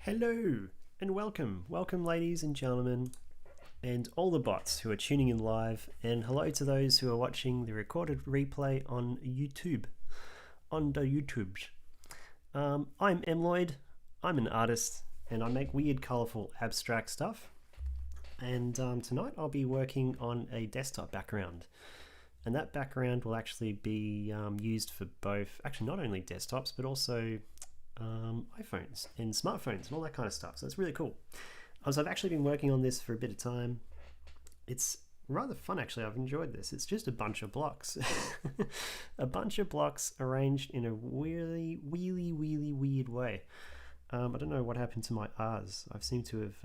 Hello and welcome. Welcome, ladies and gentlemen, and all the bots who are tuning in live, and hello to those who are watching the recorded replay on YouTube. On the YouTubes. I'm Lloyd. I'm an artist, and I make weird, colourful, abstract stuff. And tonight I'll be working on a desktop background. And that background will actually be used for both, actually not only desktops, but also iPhones and smartphones and all that kind of stuff. So it's really cool. So I've actually been working on this for a bit of time. It's rather fun, actually. I've enjoyed this. It's just a bunch of blocks. A bunch of blocks arranged in a really weird way. I don't know what happened to my R's. I've seemed to have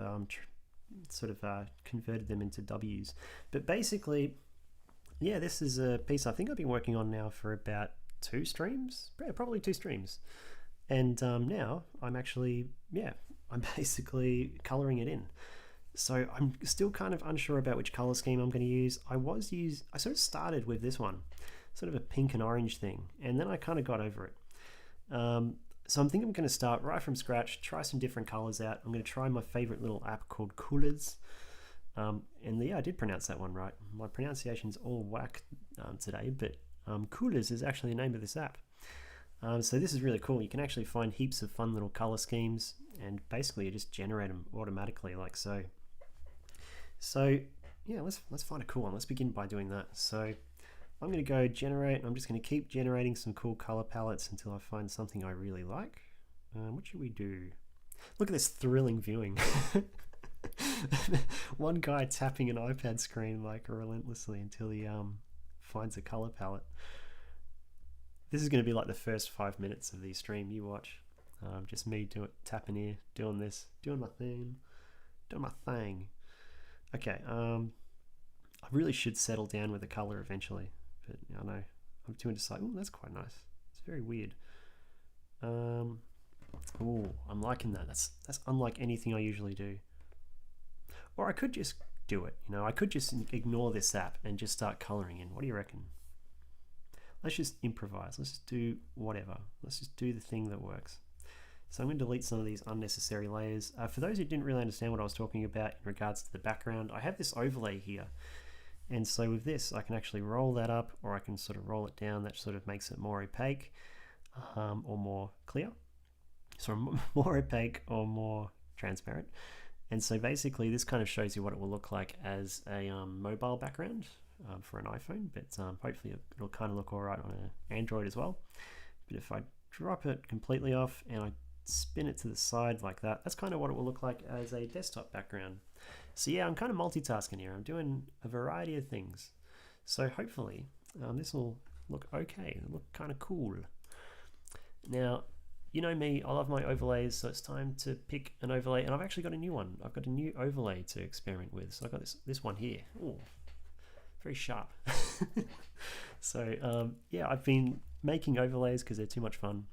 converted them into W's. But basically, yeah, this is a piece I think I've been working on now for about 2 streams. Yeah, probably 2 streams. And now I'm actually, I'm basically coloring it in. So I'm still kind of unsure about which color scheme I'm going to use. I sort of started with this one, sort of a pink and orange thing, and then I kind of got over it. So I'm thinking I'm going to start right from scratch, try some different colors out. I'm going to try my favorite little app called Coolers. I did pronounce that one right. My pronunciation's all whack today, but Coolers is actually the name of this app. So this is really cool. You can actually find heaps of fun little color schemes, and basically you just generate them automatically like so. So yeah, let's find a cool one. Let's begin by doing that. So I'm going to go generate. I'm just going to keep generating some cool color palettes until I find something I really like. What should we do? Look at this thrilling viewing. One guy tapping an iPad screen like relentlessly until he finds a color palette. This is going to be like the first 5 minutes of the stream. You watch. Just me tapping here, doing this, doing my thing. Okay, I really should settle down with the color eventually, but I know I'm too indecisive. Oh, that's quite nice. It's very weird. Oh, I'm liking that. That's unlike anything I usually do. Or I could just do it. I could just ignore this app and just start coloring in. What do you reckon? Let's just improvise. Let's just do whatever. Let's just do the thing that works. So I'm going to delete some of these unnecessary layers. For those who didn't really understand what I was talking about in regards to the background, I have this overlay here. And so with this, I can actually roll that up, or I can sort of roll it down. That sort of makes it more opaque or more clear. So more opaque or more transparent. And so basically this kind of shows you what it will look like as a mobile background. For an iPhone, but hopefully it'll kind of look all right on an Android as well. But if I drop it completely off and I spin it to the side like that, that's kind of what it will look like as a desktop background. So yeah, I'm kind of multitasking here. I'm doing a variety of things. So hopefully this will look okay. It'll look kind of cool. Now, you know me, I love my overlays, so it's time to pick an overlay. And I've actually got a new one. I've got a new overlay to experiment with. So I've got this one here. Ooh. Very sharp. So yeah, I've been making overlays because they're too much fun,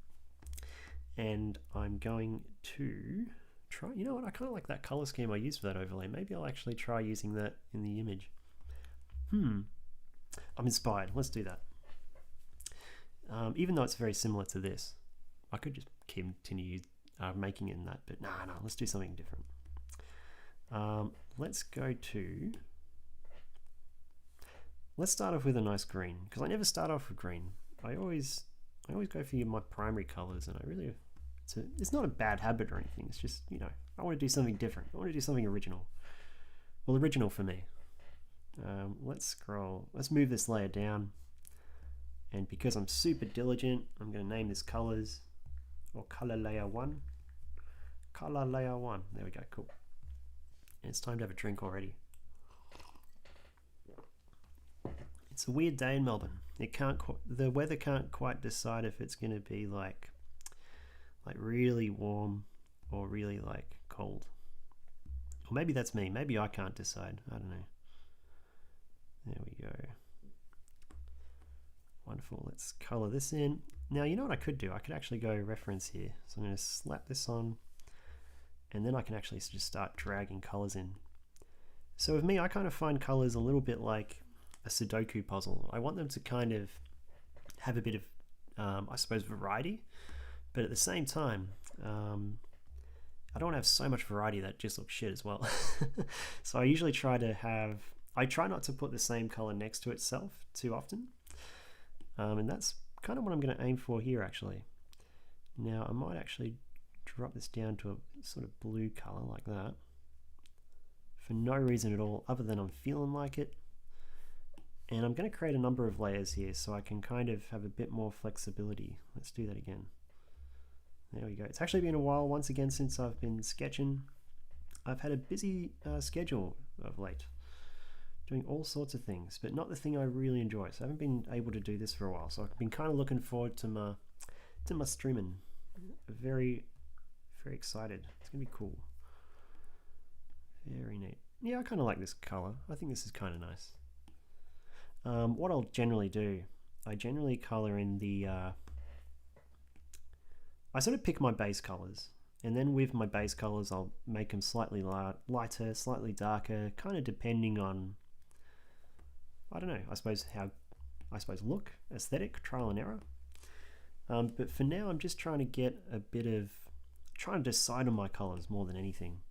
and I'm going to try, you know what, I kind of like that color scheme I used for that overlay. Maybe I'll actually try using that in the image. I'm inspired. Let's do that. Even though it's very similar to this, I could just continue making it in that, but no, let's do something different. Let's start off with a nice green, because I never start off with green. I always go for my primary colors, and it's not a bad habit or anything. It's just, I want to do something different. I want to do something original. Well, original for me. Let's scroll. Let's move this layer down. And because I'm super diligent, I'm going to name this colors, or color layer 1. Color layer 1. There we go. Cool. And it's time to have a drink already. It's a weird day in Melbourne. The weather can't quite decide if it's going to be like really warm or really like cold. Or maybe that's me. Maybe I can't decide. I don't know. There we go. Wonderful. Let's color this in. Now, you know what I could do? I could actually go reference here. So I'm going to slap this on, and then I can actually just start dragging colors in. So with me, I kind of find colors a little bit like a Sudoku puzzle. I want them to kind of have a bit of, I suppose, variety, but at the same time, I don't want to have so much variety that just looks shit as well. So I usually try to have, I try not to put the same color next to itself too often. And that's kind of what I'm going to aim for here actually. Now I might actually drop this down to a sort of blue color like that for no reason at all other than I'm feeling like it. And I'm going to create a number of layers here so I can kind of have a bit more flexibility. Let's do that again. There we go. It's actually been a while once again since I've been sketching. I've had a busy schedule of late, doing all sorts of things, but not the thing I really enjoy. So I haven't been able to do this for a while. So I've been kind of looking forward to my streaming. Very, very excited. It's gonna be cool. Very neat. Yeah, I kind of like this color. I think this is kind of nice. What I'll generally do, I generally color in the, I sort of pick my base colors, and then with my base colors I'll make them slightly lighter, slightly darker, kind of depending on, I don't know, I suppose look, aesthetic, trial and error. But for now I'm just trying to get a bit of, trying to decide on my colors more than anything.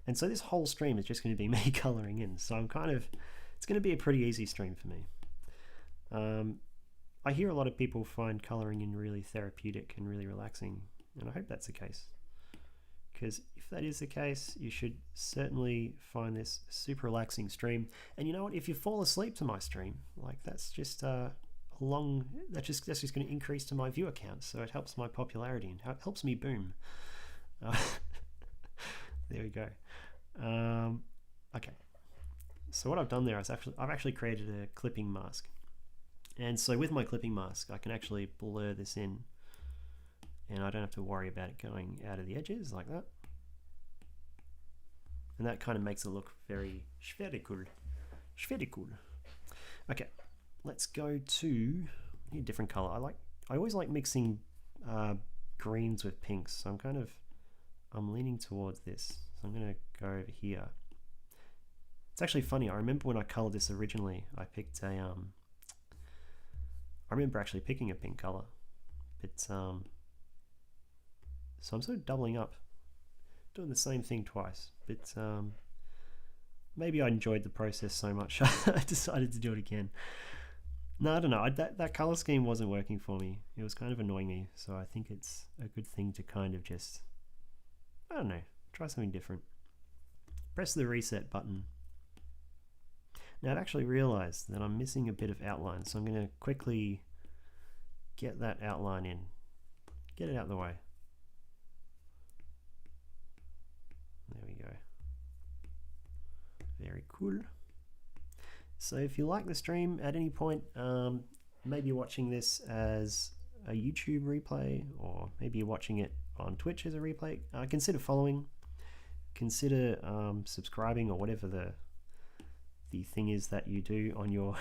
And so this whole stream is just going to be me coloring in, so I'm kind of, it's going to be a pretty easy stream for me. I hear a lot of people find coloring in really therapeutic and really relaxing, and I hope that's the case. Because if that is the case, you should certainly find this a super relaxing stream. And you know what? If you fall asleep to my stream, like that's just that's just going to increase to my viewer count, so it helps my popularity and helps me boom. There we go. Okay. So what I've done there is I've actually created a clipping mask. And so with my clipping mask, I can actually blur this in, and I don't have to worry about it going out of the edges like that. And that kind of makes it look very spherical. Okay, let's go to a different color. I always like mixing greens with pinks, so I'm leaning towards this. So I'm gonna go over here. It's actually funny. I remember when I colored this originally, I picked a I remember actually picking a pink color, but so I'm sort of doubling up, doing the same thing twice. But maybe I enjoyed the process so much I decided to do it again. No, I don't know. That color scheme wasn't working for me. It was kind of annoying me. So I think it's a good thing to kind of just, I don't know, try something different. Press the reset button. Now I've actually realized that I'm missing a bit of outline, so I'm going to quickly get that outline in. Get it out of the way. There we go. Very cool. So if you like the stream at any point, maybe you're watching this as a YouTube replay, or maybe you're watching it on Twitch as a replay, consider following, consider subscribing, or whatever the thing is that you do on your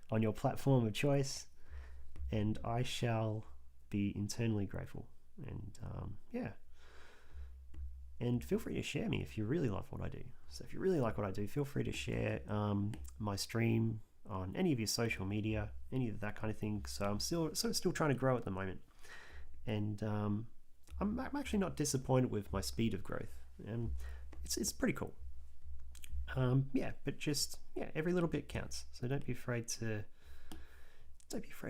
on your platform of choice, and I shall be internally grateful. And yeah, and feel free to share me if you really love what I do. So if you really like what I do, feel free to share my stream on any of your social media, any of that kind of thing. So I'm still trying to grow at the moment, and I'm actually not disappointed with my speed of growth, and it's pretty cool. Yeah, but just, yeah, every little bit counts. So don't be afraid to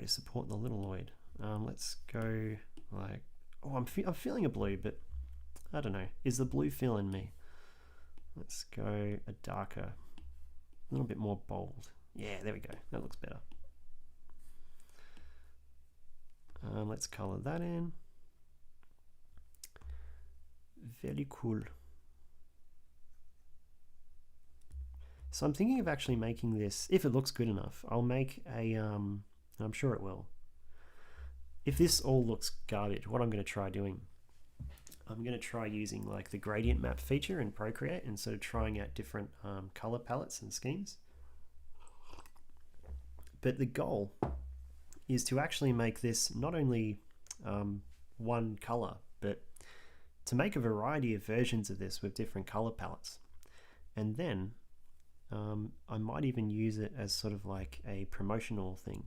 support the little Lloyd. Let's go like, oh, I'm feeling a blue, but I don't know. Is the blue feeling me? Let's go a darker, a little bit more bold. Yeah, there we go. That looks better. Let's color that in. Very cool. So I'm thinking of actually making this, if it looks good enough, I'll make a, and I'm sure it will. If this all looks garbage, what I'm going to try doing, I'm going to try using like the gradient map feature in Procreate and sort of trying out different color palettes and schemes. But the goal is to actually make this not only one color, but to make a variety of versions of this with different color palettes. And then I might even use it as sort of like a promotional thing.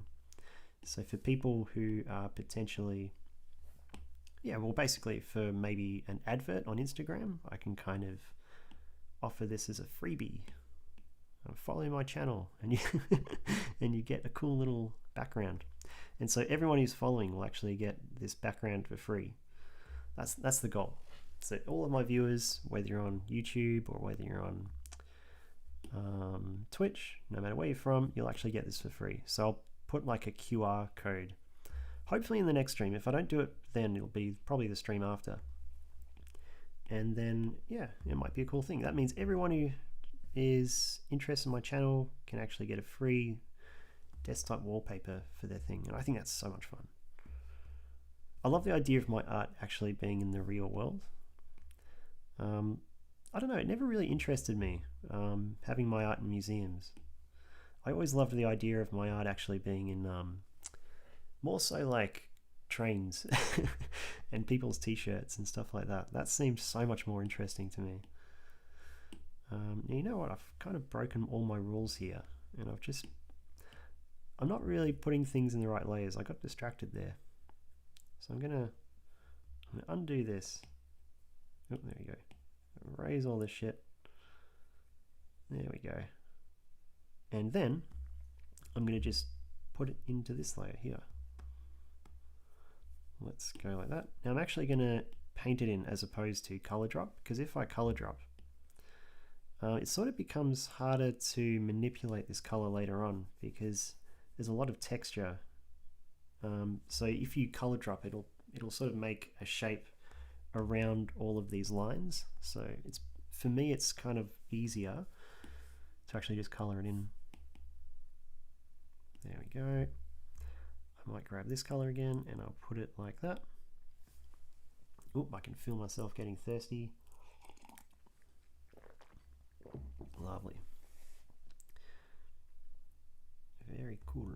So for people who are potentially yeah, well, basically for maybe an advert on Instagram, I can kind of offer this as a freebie. Follow my channel, and you and you get a cool little background. And so everyone who's following will actually get this background for free. That's the goal. So all of my viewers, whether you're on YouTube or whether you're on Twitch, no matter where you're from, you'll actually get this for free. So I'll put like a QR code, hopefully in the next stream. If I don't do it then, it'll be probably the stream after. And then, yeah, it might be a cool thing. That means everyone who is interested in my channel can actually get a free desktop wallpaper for their thing. And I think that's so much fun. I love the idea of my art actually being in the real world. I don't know, it never really interested me, having my art in museums. I always loved the idea of my art actually being in more so like trains and people's t-shirts and stuff like that. That seems so much more interesting to me. You know what, I've kind of broken all my rules here, and I'm not really putting things in the right layers. I got distracted there. So I'm gonna undo this. Oh, there we go. Erase all this shit. There we go. And then I'm gonna just put it into this layer here. Let's go like that. Now I'm actually gonna paint it in as opposed to color drop, because if I color drop, it sort of becomes harder to manipulate this color later on because there's a lot of texture. So if you color drop, it'll sort of make a shape around all of these lines. So for me it's kind of easier to actually just color it in. There we go. I might grab this color again and I'll put it like that. Oop, I can feel myself getting thirsty. Lovely. Very cool.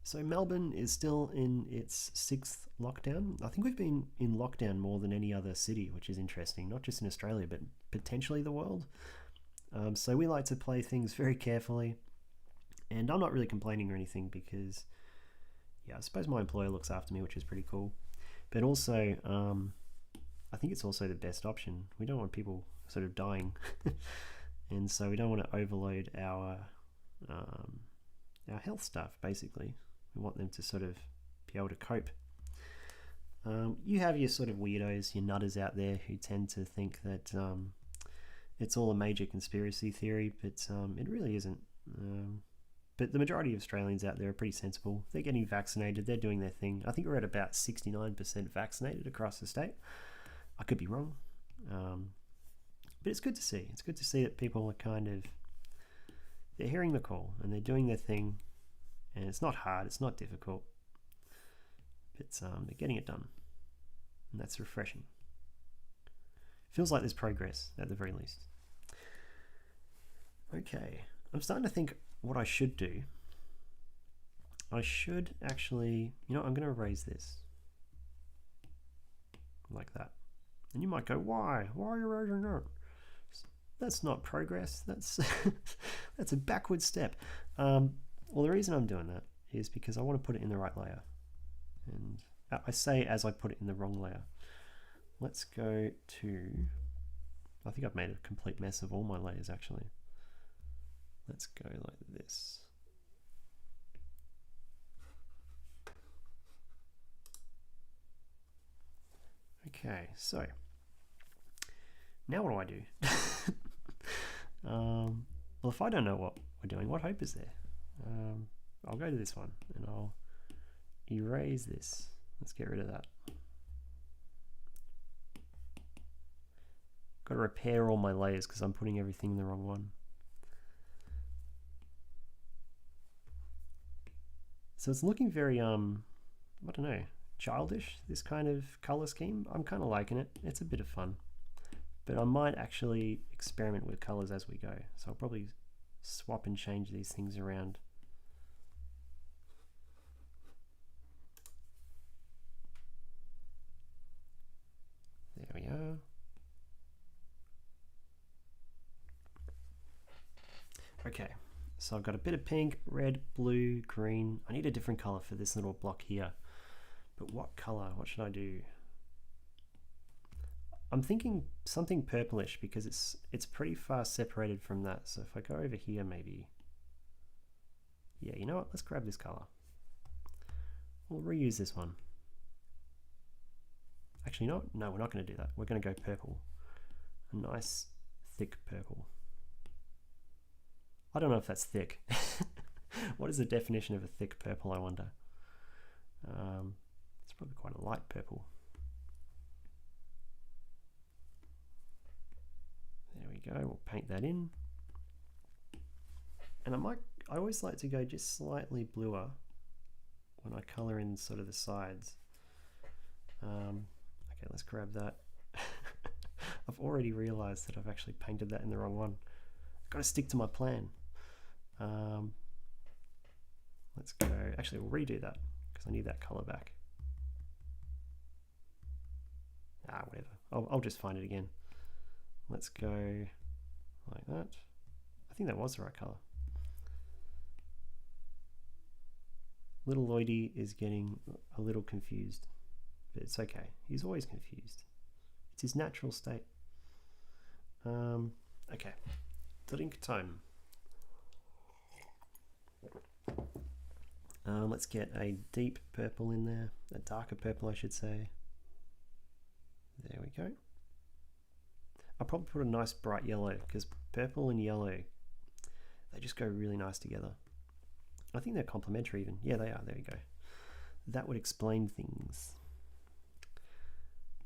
So Melbourne is still in its 6th lockdown. I think we've been in lockdown more than any other city, which is interesting, not just in Australia, but potentially the world. So we like to play things very carefully. And I'm not really complaining or anything because, yeah, I suppose my employer looks after me, which is pretty cool. But also, I think it's also the best option. We don't want people sort of dying. And so we don't want to overload our health staff, basically. We want them to sort of be able to cope. You have your sort of weirdos, your nutters out there who tend to think that it's all a major conspiracy theory, but it really isn't. But the majority of Australians out there are pretty sensible. They're getting vaccinated, they're doing their thing. I think we're at about 69% vaccinated across the state. I could be wrong. But it's good to see. It's good to see that people are kind of, they're hearing the call and they're doing their thing. And it's not hard, it's not difficult. But they're getting it done. And that's refreshing. Feels like there's progress, at the very least. Okay, I'm starting to think what I should do. I should actually, you know, I'm going to erase this. Like that. And you might go, why? Why are you erasing that? That's not progress. That's that's a backward step. Well, the reason I'm doing that is because I want to put it in the right layer. And I say as I put it in the wrong layer. Let's go to, I think I've made a complete mess of all my layers actually. Let's go like this. Okay, so now what do I do? Well, if I don't know what we're doing, what hope is there? I'll go to this one and I'll erase this. Let's get rid of that. Got to repair all my layers because I'm putting everything in the wrong one. So it's looking very, I don't know, childish, this kind of color scheme. I'm kind of liking it. It's a bit of fun. But I might actually experiment with colors as we go. So I'll probably swap and change these things around. There we are. Okay, so I've got a bit of pink, red, blue, green. I need a different color for this little block here. But what color? What should I do? I'm thinking something purplish because it's pretty far separated from that. So if I go over here, maybe, yeah, you know what? Let's grab this color. We'll reuse this one. Actually, no, we're not going to do that. We're going to go purple. A nice thick purple. I don't know if that's thick. What is the definition of a thick purple, I wonder? It's probably quite a light purple. There we go, we'll paint that in. And I always like to go just slightly bluer when I color in sort of the sides. Okay, let's grab that. I've already realized that I've actually painted that in the wrong one. I've got to stick to my plan. Let's go, actually we'll redo that because I need that color back. Whatever, I'll just find it again. Let's go like that. I think that was the right color. Little Lloydie is getting a little confused, but it's okay. He's always confused. It's his natural state. Okay, drink time. Let's get a deep purple in there, a darker purple I should say. There we go. I'll probably put a nice bright yellow because purple and yellow, they just go really nice together. I think they're complementary even. Yeah, they are. There we go. That would explain things.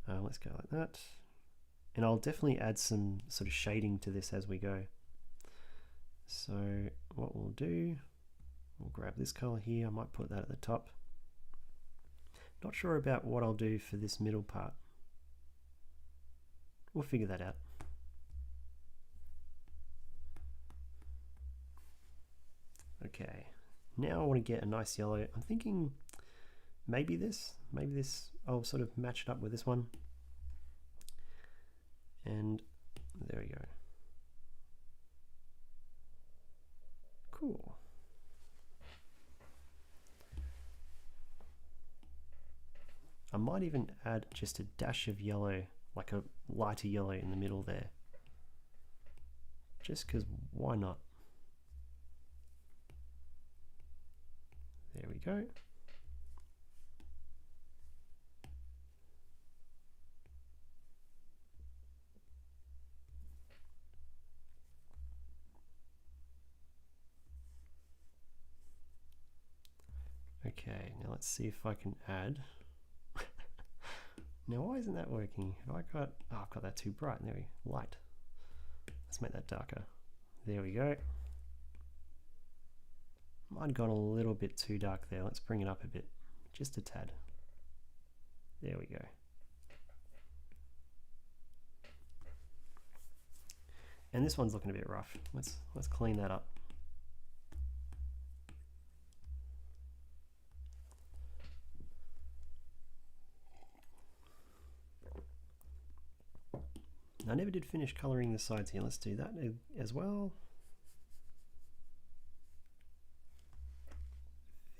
Let's go like that. And I'll definitely add some sort of shading to this as we go. So what we'll do, we'll grab this color here. I might put that at the top. Not sure about what I'll do for this middle part. We'll figure that out. Okay, now I want to get a nice yellow. I'm thinking maybe this, I'll sort of match it up with this one. And there we go. Cool. I might even add just a dash of yellow, like a lighter yellow in the middle there. Just because why not? There we go. Okay, now let's see if I can add. Now why isn't that working? Have I got, oh, I've got that too bright. There we go, light. Let's make that darker. There we go. Might have gone a little bit too dark there. Let's bring it up a bit, just a tad. There we go. And this one's looking a bit rough. Let's clean that up. I never did finish coloring the sides here. Let's do that as well.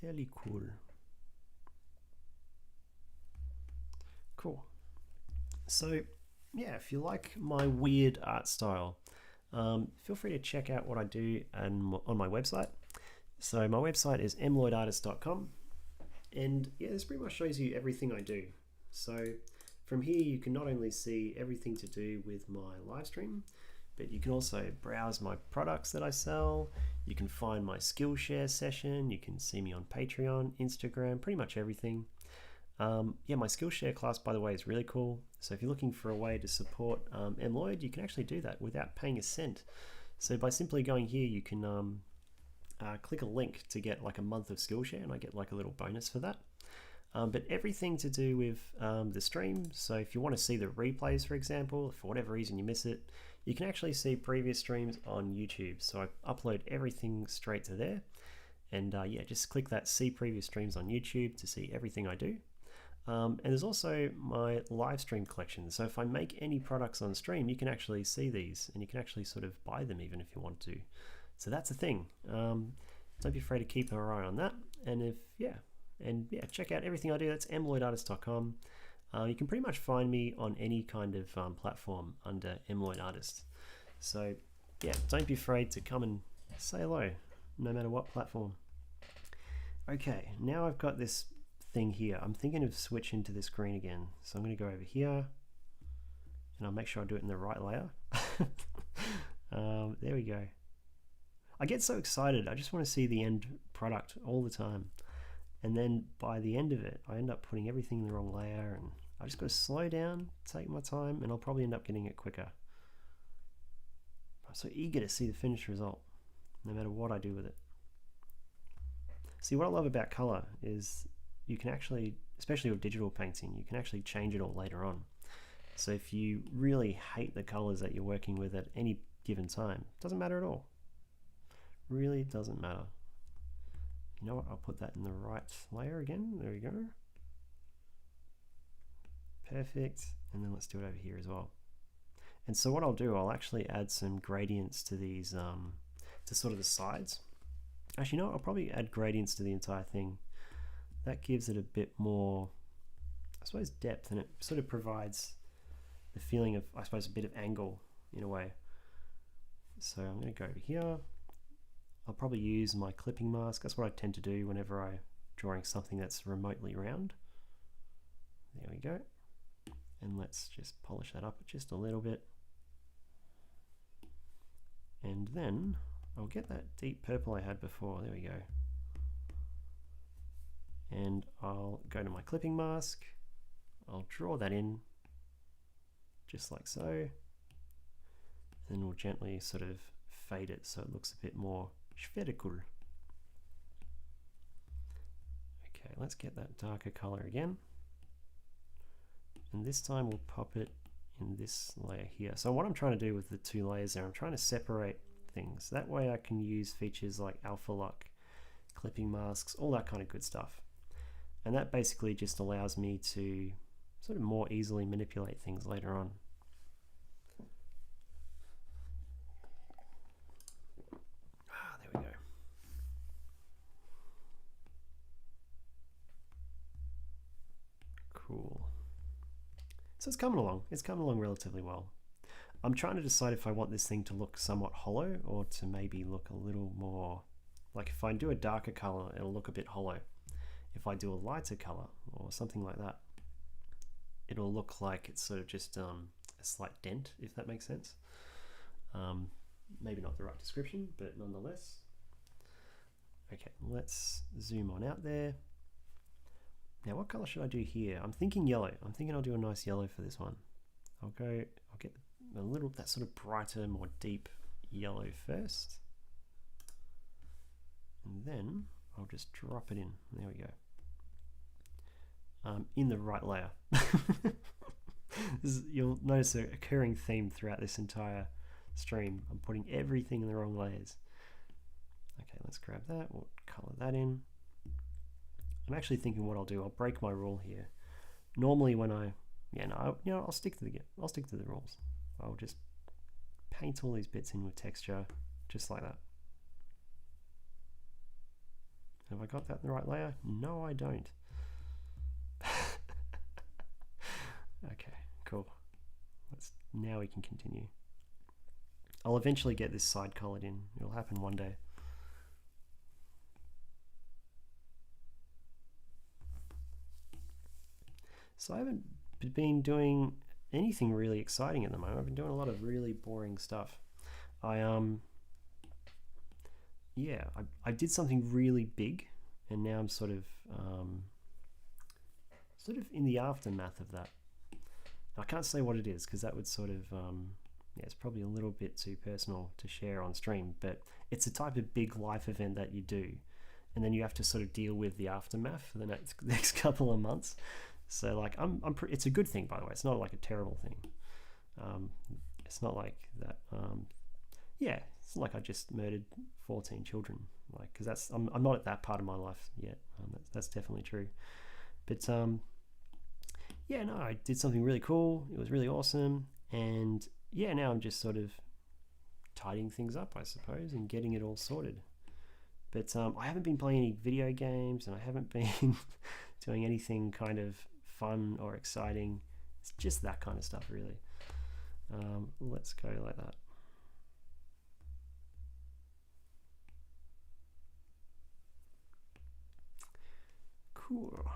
Fairly cool. Cool. So yeah, if you like my weird art style, feel free to check out what I do on my website. So my website is mlloydartist.com, and yeah, this pretty much shows you everything I do. So from here you can not only see everything to do with my live stream, but you can also browse my products that I sell. You can find my Skillshare session. You can see me on Patreon, Instagram, pretty much everything. Yeah, my Skillshare class, by the way, is really cool. So if you're looking for a way to support mLloyd, you can actually do that without paying a cent. So by simply going here, you can click a link to get like a month of Skillshare, and I get like a little bonus for that. But everything to do with the stream. So if you want to see the replays, for example, if for whatever reason you miss it, you can actually see previous streams on YouTube. So I upload everything straight to there. And yeah, just click that see previous streams on YouTube to see everything I do. And there's also my live stream collection. So if I make any products on stream, you can actually see these, and you can actually sort of buy them even if you want to. So that's a thing. Don't be afraid to keep an eye on that. And check out everything I do. That's mlloydartist.com. You can pretty much find me on any kind of platform under Emloyd Artist. So yeah, don't be afraid to come and say hello, no matter what platform. Okay, now I've got this thing here. I'm thinking of switching to this green again. So I'm going to go over here and I'll make sure I do it in the right layer. There we go. I get so excited. I just want to see the end product all the time. And then by the end of it, I end up putting everything in the wrong layer, and I just got to slow down, take my time, and I'll probably end up getting it quicker. I'm so eager to see the finished result, no matter what I do with it. See, what I love about color is you can actually, especially with digital painting, you can actually change it all later on. So if you really hate the colors that you're working with at any given time, it doesn't matter at all. Really doesn't matter. You know what, I'll put that in the right layer again. There we go. Perfect. And then let's do it over here as well. And so what I'll do, I'll actually add some gradients to these, to sort of the sides. Actually, no, I'll probably add gradients to the entire thing. That gives it a bit more, I suppose, depth, and it sort of provides the feeling of, I suppose, a bit of angle in a way. So I'm going to go over here. I'll probably use my clipping mask. That's what I tend to do whenever I'm drawing something that's remotely round. There we go. And let's just polish that up just a little bit. And then I'll get that deep purple I had before. There we go. And I'll go to my clipping mask. I'll draw that in just like so. And then we'll gently sort of fade it so it looks a bit more spherical. Okay, let's get that darker color again. And this time we'll pop it in this layer here. So what I'm trying to do with the two layers there, I'm trying to separate things. That way I can use features like alpha lock, clipping masks, all that kind of good stuff. And that basically just allows me to sort of more easily manipulate things later on. There we go. Cool. So it's coming along. It's coming along relatively well. I'm trying to decide if I want this thing to look somewhat hollow or to maybe look a little more, like if I do a darker color, it'll look a bit hollow. If I do a lighter color or something like that, it'll look like it's sort of just a slight dent, if that makes sense. Maybe not the right description, but nonetheless. Okay, let's zoom on out there. Now what color should I do here? I'm thinking yellow. I'm thinking I'll do a nice yellow for this one. I'll get a little, that sort of brighter, more deep yellow first. And then I'll just drop it in. There we go. In the right layer. You'll notice a occurring theme throughout this entire stream. I'm putting everything in the wrong layers. Okay, let's grab that. We'll color that in. I'm actually thinking what I'll do. I'll break my rule here. Normally, when I'll stick to the rules. I'll just paint all these bits in with texture, just like that. Have I got that in the right layer? No, I don't. Okay, cool. Now we can continue. I'll eventually get this side colored in. It'll happen one day. So I haven't been doing anything really exciting at the moment. I've been doing a lot of really boring stuff. I did something really big, and now I'm sort of in the aftermath of that. I can't say what it is because that would sort of it's probably a little bit too personal to share on stream, but it's a type of big life event that you do, and then you have to sort of deal with the aftermath for the next couple of months. So like it's a good thing, by the way. It's not like a terrible thing. It's not like that. It's not like I just murdered 14 children. Like, because I'm not at that part of my life yet. That's definitely true. But I did something really cool. It was really awesome, and now I'm just sort of tidying things up, I suppose, and getting it all sorted. But I haven't been playing any video games, and I haven't been doing anything kind of fun or exciting. It's just that kind of stuff, really. Let's go like that. Cool.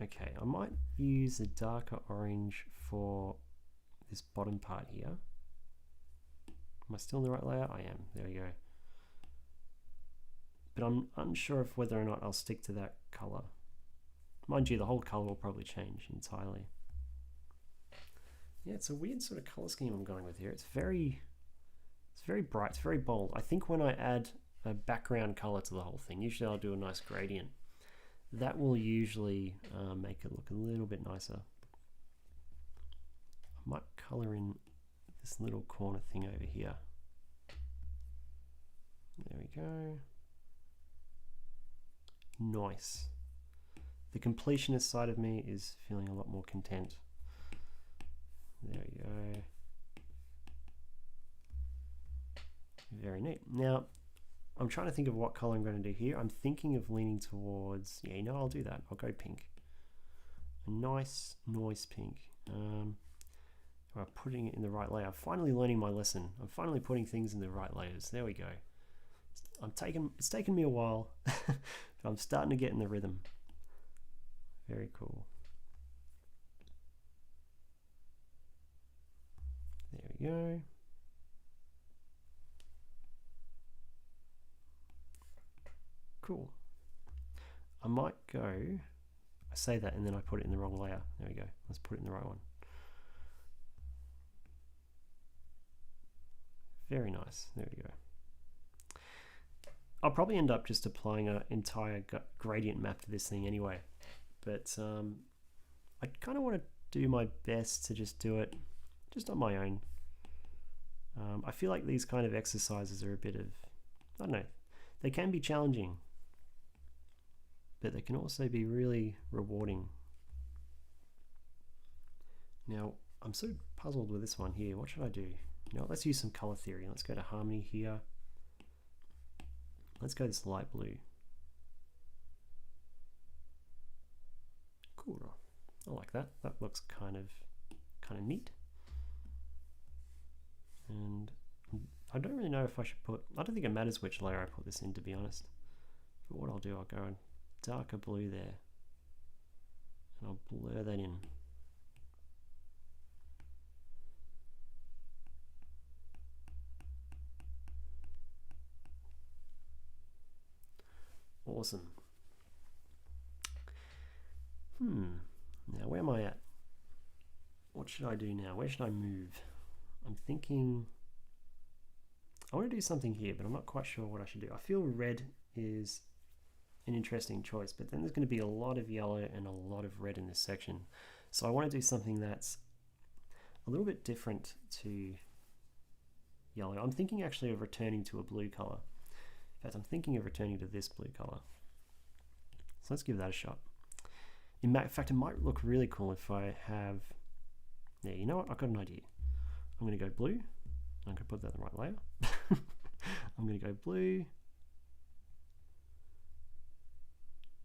Okay, I might use a darker orange for this bottom part here. Am I still in the right layer? I am. There we go. But I'm unsure of whether or not I'll stick to that color. Mind you, the whole color will probably change entirely. Yeah, it's a weird sort of color scheme I'm going with here. It's very bright, it's very bold. I think when I add a background color to the whole thing, usually I'll do a nice gradient. That will usually make it look a little bit nicer. I might color in this little corner thing over here. There we go. Nice. The completionist side of me is feeling a lot more content. There we go. Very neat. Now, I'm trying to think of what color I'm going to do here. I'm thinking of leaning towards, yeah, you know, I'll do that. I'll go pink. A nice pink. I'm putting it in the right layer. I'm finally learning my lesson. I'm finally putting things in the right layers. There we go. It's taken me a while, but I'm starting to get in the rhythm. Very cool. There we go. Cool. I might go, I say that and then I put it in the wrong layer. There we go. Let's put it in the right one. Very nice. There we go. I'll probably end up just applying an entire gradient map to this thing anyway. But I kind of want to do my best to just do it just on my own. I feel like these kind of exercises are a bit of, I don't know, they can be challenging, but they can also be really rewarding. Now, I'm sort of puzzled with this one here. What should I do? You know, let's use some color theory. Let's go to harmony here. Let's go this light blue. Cool. I like that. That looks kind of neat. And I don't really know if I should put, I don't think it matters which layer I put this in, to be honest. But what I'll do, I'll go in darker blue there. And I'll blur that in. Awesome. Now where am I at? What should I do now? Where should I move? I'm thinking I want to do something here, but I'm not quite sure what I should do. I feel red is an interesting choice, but then there's going to be a lot of yellow and a lot of red in this section. So I want to do something that's a little bit different to yellow. I'm thinking actually of returning to a blue color. In fact, I'm thinking of returning to this blue color. So let's give that a shot. In fact, it might look really cool if I have, yeah, you know what? I've got an idea. I'm going to go blue. I'm going to put that in the right layer. I'm going to go blue.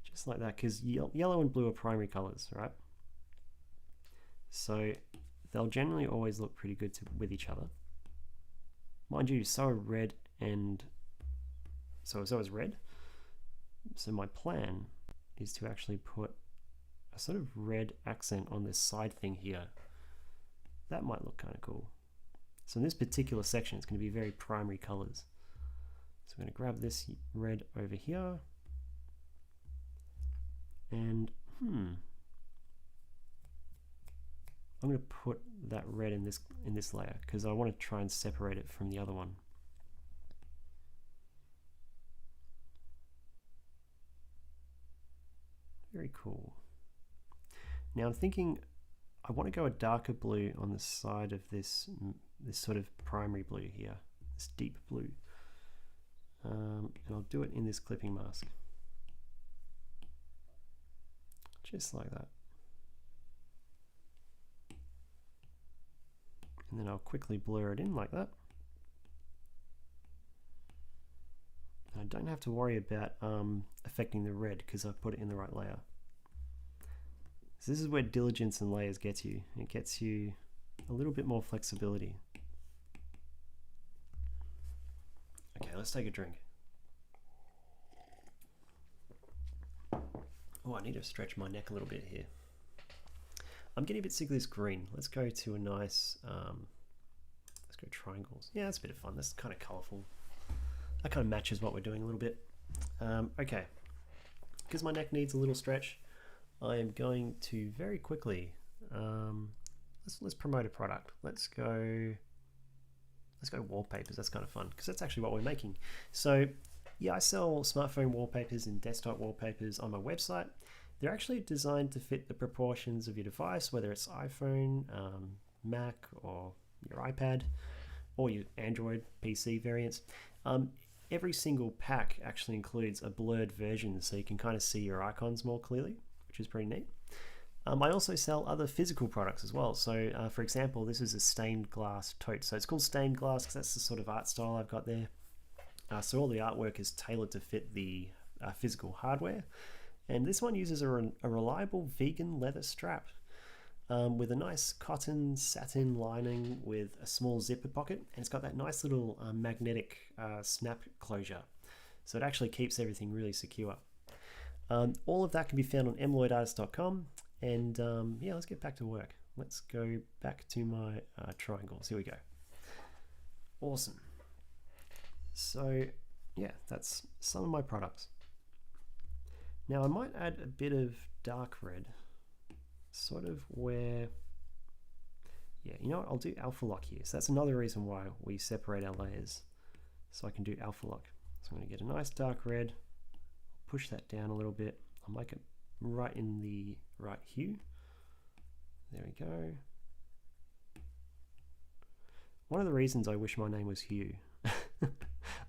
Just like that, because yellow and blue are primary colors, right? So they'll generally always look pretty good with each other. Mind you, so are red and so is red. So my plan is to actually put a sort of red accent on this side thing here. That might look kind of cool. So in this particular section, it's going to be very primary colors. So I'm going to grab this red over here. And I'm going to put that red in this layer because I want to try and separate it from the other one. Very cool. Now I'm thinking I want to go a darker blue on the side of this sort of primary blue here, this deep blue. And I'll do it in this clipping mask. Just like that. And then I'll quickly blur it in like that. I I don't have to worry about affecting the red because I've put it in the right layer. So this is where diligence in layers gets you. It gets you a little bit more flexibility. Okay, let's take a drink. Oh, I need to stretch my neck a little bit here. I'm getting a bit sick of this green. Let's go to a nice, let's go triangles. Yeah, that's a bit of fun. That's kind of colorful. That kind of matches what we're doing a little bit. Okay, because my neck needs a little stretch, I am going to very quickly, let's promote a product. Let's go wallpapers. That's kind of fun because that's actually what we're making. So yeah, I sell smartphone wallpapers and desktop wallpapers on my website. They're actually designed to fit the proportions of your device, whether it's iPhone, Mac, or your iPad, or your Android PC variants. Every single pack actually includes a blurred version, so you can kind of see your icons more clearly, which is pretty neat. I also sell other physical products as well. So for example, this is a stained glass tote. So it's called stained glass because that's the sort of art style I've got there. So all the artwork is tailored to fit the physical hardware. And this one uses a reliable vegan leather strap with a nice cotton satin lining with a small zipper pocket. And it's got that nice little magnetic snap closure. So it actually keeps everything really secure. All of that can be found on mlloydartist.com. And yeah, let's get back to work. Let's go back to my triangles. Here we go. Awesome. So yeah, that's some of my products. Now I might add a bit of dark red, sort of where, yeah, you know what, I'll do alpha lock here. So that's another reason why we separate our layers. So I can do alpha lock. So I'm going to get a nice dark red, push that down a little bit. I'll make it right in the right hue. There we go. One of the reasons I wish my name was Hugh.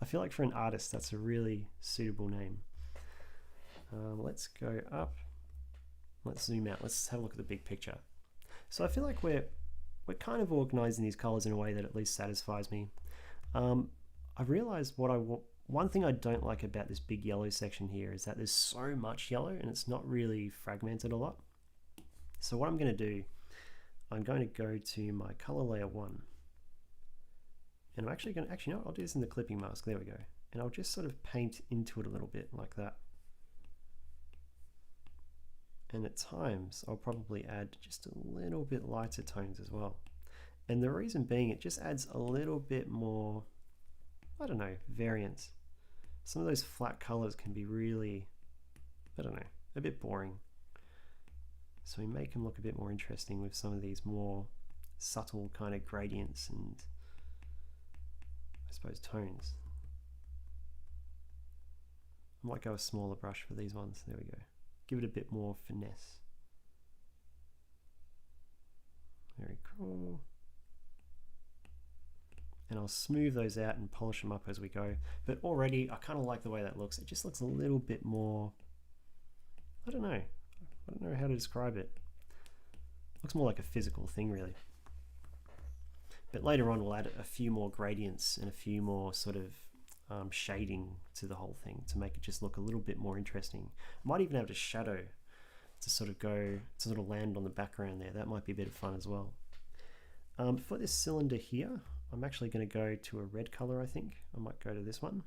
I feel like for an artist that's a really suitable name. Let's go up. Let's zoom out. Let's have a look at the big picture. So I feel like we're kind of organizing these colors in a way that at least satisfies me. I realized one thing I don't like about this big yellow section here is that there's so much yellow and it's not really fragmented a lot. So what I'm going to do, I'm going to go to my color layer 1. And I'm actually going to, you know what, I'll do this in the clipping mask. There we go. And I'll just sort of paint into it a little bit like that. And at times, I'll probably add just a little bit lighter tones as well. And the reason being, it just adds a little bit more, I don't know, variance. Some of those flat colors can be really, I don't know, a bit boring. So we make them look a bit more interesting with some of these more subtle kind of gradients and, I suppose, tones. I might go a smaller brush for these ones. There we go. Give it a bit more finesse. Very cool. And I'll smooth those out and polish them up as we go. But already, I kind of like the way that looks. It just looks a little bit more, I don't know how to describe it. Looks more like a physical thing, really. But later on, we'll add a few more gradients and a few more sort of shading to the whole thing to make it just look a little bit more interesting. I might even have a shadow to sort of land on the background there. That might be a bit of fun as well. For this cylinder here, I'm actually going to go to a red color. I think I might go to this one.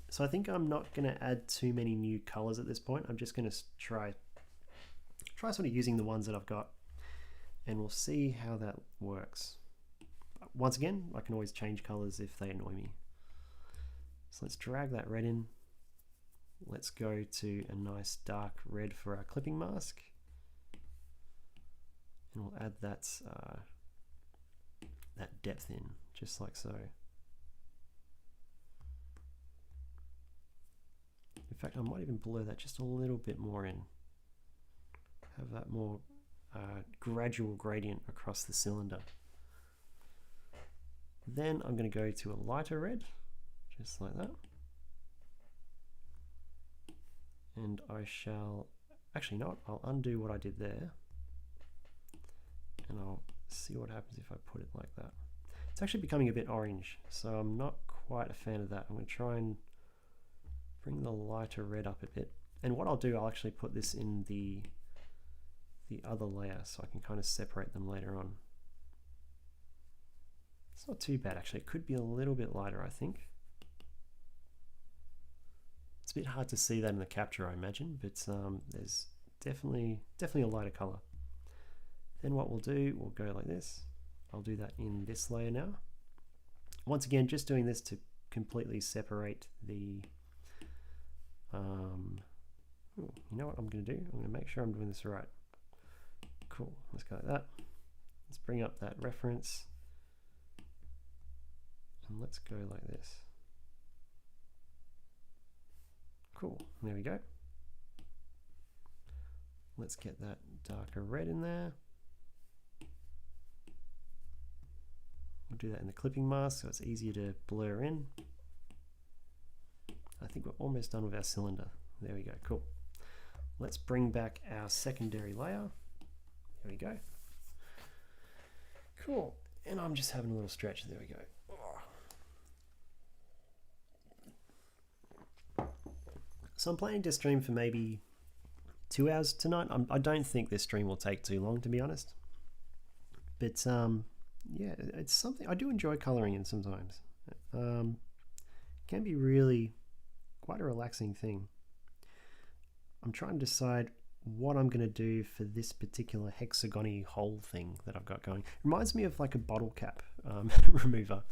So I think I'm not going to add too many new colors at this point. I'm just going to try sort of using the ones that I've got, and we'll see how that works. Once again, I can always change colors if they annoy me. So let's drag that red in. Let's go to a nice dark red for our clipping mask. And we'll add that depth in, just like so. In fact, I might even blur that just a little bit more in. Have that more gradual gradient across the cylinder. Then I'm going to go to a lighter red, just like that. And I shall, actually not, I'll undo what I did there. And I'll see what happens if I put it like that. It's actually becoming a bit orange, so I'm not quite a fan of that. I'm going to try and bring the lighter red up a bit. And what I'll do, I'll actually put this in the other layer so I can kind of separate them later on. It's not too bad actually. It could be a little bit lighter, I think. It's a bit hard to see that in the capture, I imagine, but there's definitely a lighter color. Then what we'll do, we'll go like this. I'll do that in this layer now. Once again, just doing this to completely separate the you know what I'm going to do? I'm going to make sure I'm doing this right. Cool, let's go like that. Let's bring up that reference and let's go like this. Cool, there we go. Let's get that darker red in there. We'll do that in the clipping mask so it's easier to blur in. I think we're almost done with our cylinder. There we go, cool. Let's bring back our secondary layer. There we go. Cool, and I'm just having a little stretch. There we go. So I'm planning to stream for maybe 2 hours tonight. I don't think this stream will take too long, to be honest. But yeah, it's something I do enjoy coloring in sometimes. Can be really quite a relaxing thing. I'm trying to decide what I'm going to do for this particular hexagony hole thing that I've got going. It reminds me of like a bottle cap remover.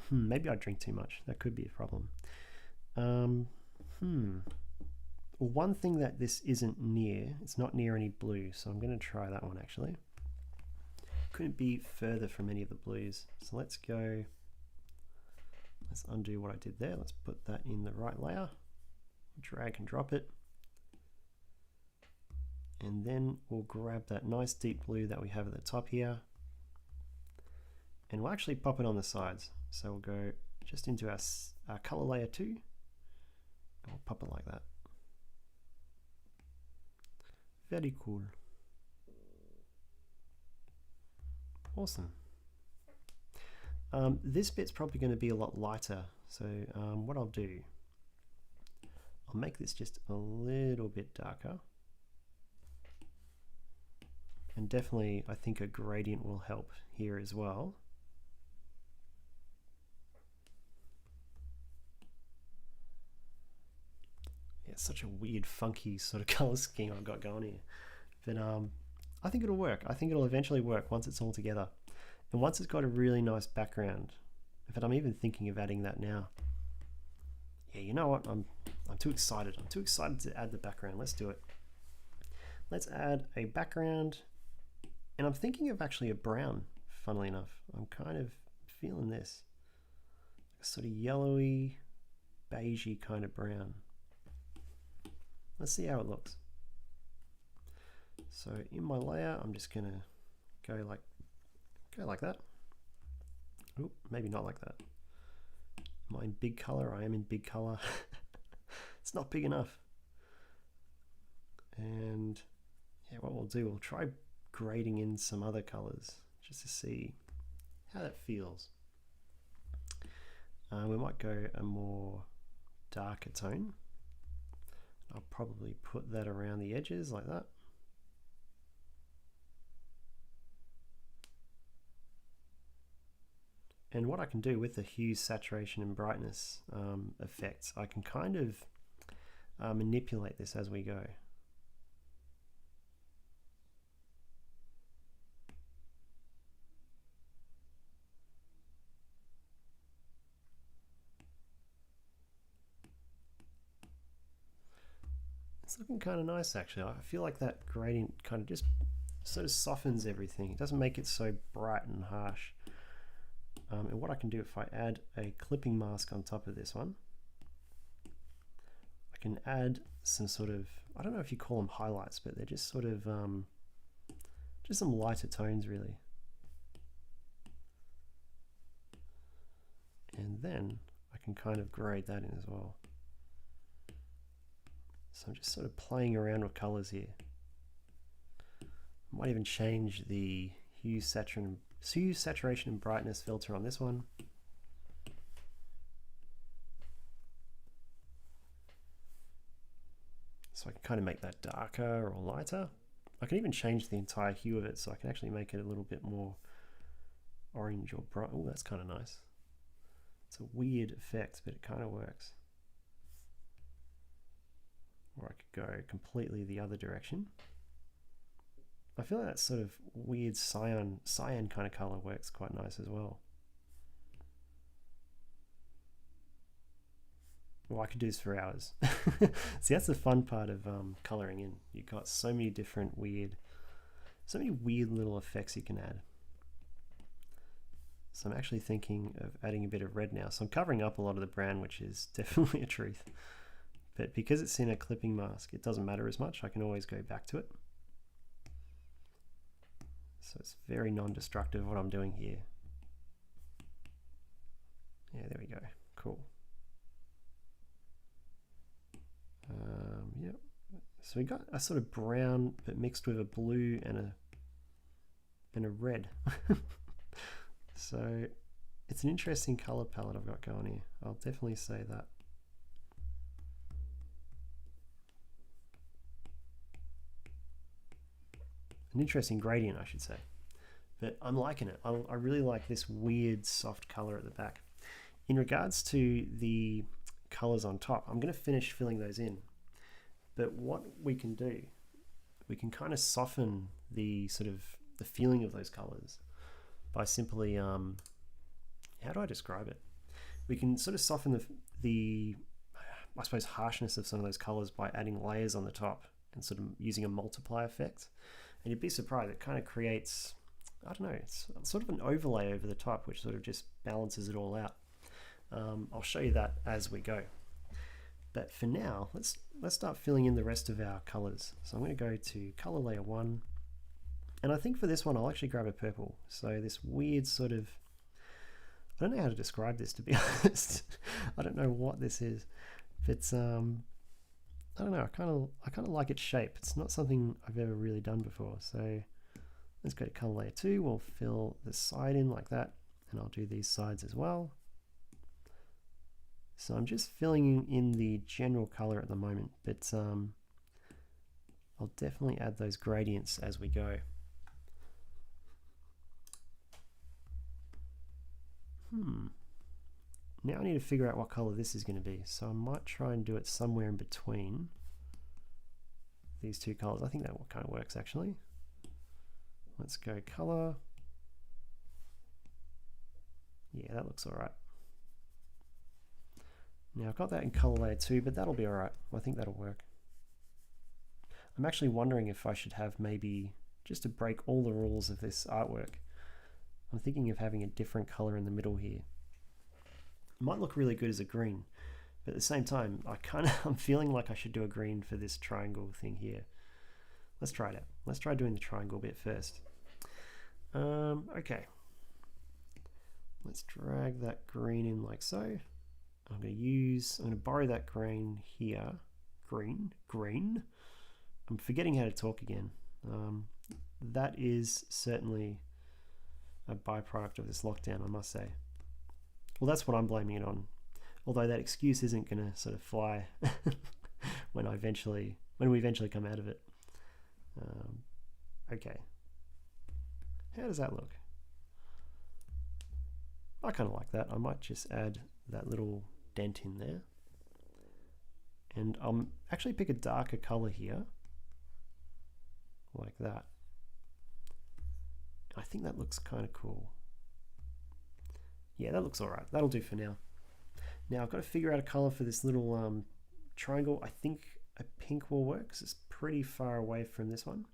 Maybe I drink too much. That could be a problem. One thing that this isn't near, it's not near any blue, so I'm going to try that one actually. Couldn't be further from any of the blues. So let's go, let's undo what I did there. Let's put that in the right layer, drag and drop it. And then we'll grab that nice deep blue that we have at the top here. And we'll actually pop it on the sides. So we'll go just into our color layer 2. And we'll pop it like that. Very cool. Awesome. This bit's probably going to be a lot lighter. So what I'll do, I'll make this just a little bit darker. And definitely, I think a gradient will help here as well. Yeah, it's such a weird, funky sort of color scheme I've got going here. But I think it'll work. I think it'll eventually work once it's all together. And once it's got a really nice background. In fact, I'm even thinking of adding that now. Yeah, you know what? I'm too excited. I'm too excited to add the background. Let's do it. Let's add a background. And I'm thinking of actually a brown, funnily enough. I'm kind of feeling this. A sort of yellowy, beigey kind of brown. Let's see how it looks. So in my layer, I'm just gonna go like that. Oh, maybe not like that. Am I in big color? I am in big color. It's not big enough. And yeah, what we'll do, we'll try grading in some other colors just to see how that feels. We might go a more darker tone. I'll probably put that around the edges like that. And what I can do with the hue, saturation and brightness effects, I can kind of manipulate this as we go. It's looking kind of nice actually. I feel like that gradient kind of just sort of softens everything. It doesn't make it so bright and harsh. And what I can do if I add a clipping mask on top of this one, I can add some sort of, I don't know if you call them highlights, but they're just sort of just some lighter tones really. And then I can kind of grade that in as well. So I'm just sort of playing around with colors here. I might even change the hue, saturation and brightness filter on this one. So I can kind of make that darker or lighter. I can even change the entire hue of it, so I can actually make it a little bit more orange or bright. Oh, that's kind of nice. It's a weird effect, but it kind of works. Or I could go completely the other direction. I feel like that sort of weird cyan kind of color works quite nice as well. Well, I could do this for hours. See, that's the fun part of coloring in. You've got so many weird little effects you can add. So I'm actually thinking of adding a bit of red now. So I'm covering up a lot of the brown, which is definitely a truth. But because it's in a clipping mask, it doesn't matter as much. I can always go back to it. So it's very non-destructive what I'm doing here. Yeah, there we go. Cool. Yep. So we got a sort of brown, but mixed with a blue and a red. So it's an interesting color palette I've got going here. I'll definitely say that. An interesting gradient, I should say. But I'm liking it. I really like this weird soft color at the back. In regards to the colors on top, I'm going to finish filling those in. But what we can do, we can kind of soften the sort of the feeling of those colors by simply, how do I describe it? We can sort of soften the I suppose, harshness of some of those colors by adding layers on the top and sort of using a multiply effect. And you'd be surprised, it kind of creates, I don't know, it's sort of an overlay over the top, which sort of just balances it all out. I'll show you that as we go. But for now, let's start filling in the rest of our colors. So I'm going to go to color layer 1. And I think for this one, I'll actually grab a purple. So this weird sort of, I don't know how to describe this, to be honest. I don't know what this is. But I don't know, I kind of like its shape. It's not something I've ever really done before. So let's go to color layer 2. We'll fill the side in like that. And I'll do these sides as well. So I'm just filling in the general color at the moment, but I'll definitely add those gradients as we go. Now I need to figure out what color this is going to be. So I might try and do it somewhere in between these two colors. I think that kind of works actually. Let's go color. Yeah, that looks all right. Now I've got that in color layer 2, but that'll be all right. I think that'll work. I'm actually wondering if I should have maybe, just to break all the rules of this artwork, I'm thinking of having a different color in the middle here. It might look really good as a green, but at the same time, I'm feeling like I should do a green for this triangle thing here. Let's try it out. Let's try doing the triangle bit first. Okay. Let's drag that green in like so. I'm going to borrow that green here. Green. I'm forgetting how to talk again. That is certainly a byproduct of this lockdown, I must say. Well, that's what I'm blaming it on. Although that excuse isn't going to sort of fly when we eventually come out of it. Okay. How does that look? I kind of like that. I might just add that little dent in there. And I'll actually pick a darker color here. Like that. I think that looks kind of cool. Yeah, that looks alright. That'll do for now. Now I've got to figure out a color for this little triangle. I think a pink will work because it's pretty far away from this one.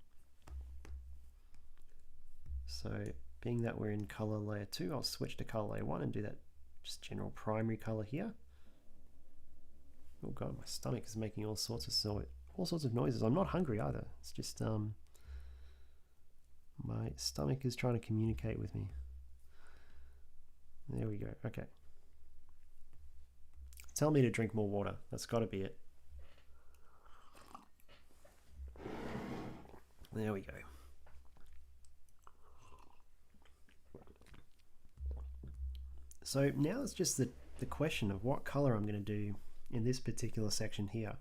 So being that we're in color layer 2, I'll switch to color layer 1 and do that just general primary color here. Oh god, my stomach is making all sorts of noises. I'm not hungry either. It's just my stomach is trying to communicate with me. There we go. Okay. Tell me to drink more water. That's got to be it. There we go. So now it's just the question of what color I'm going to do in this particular section here.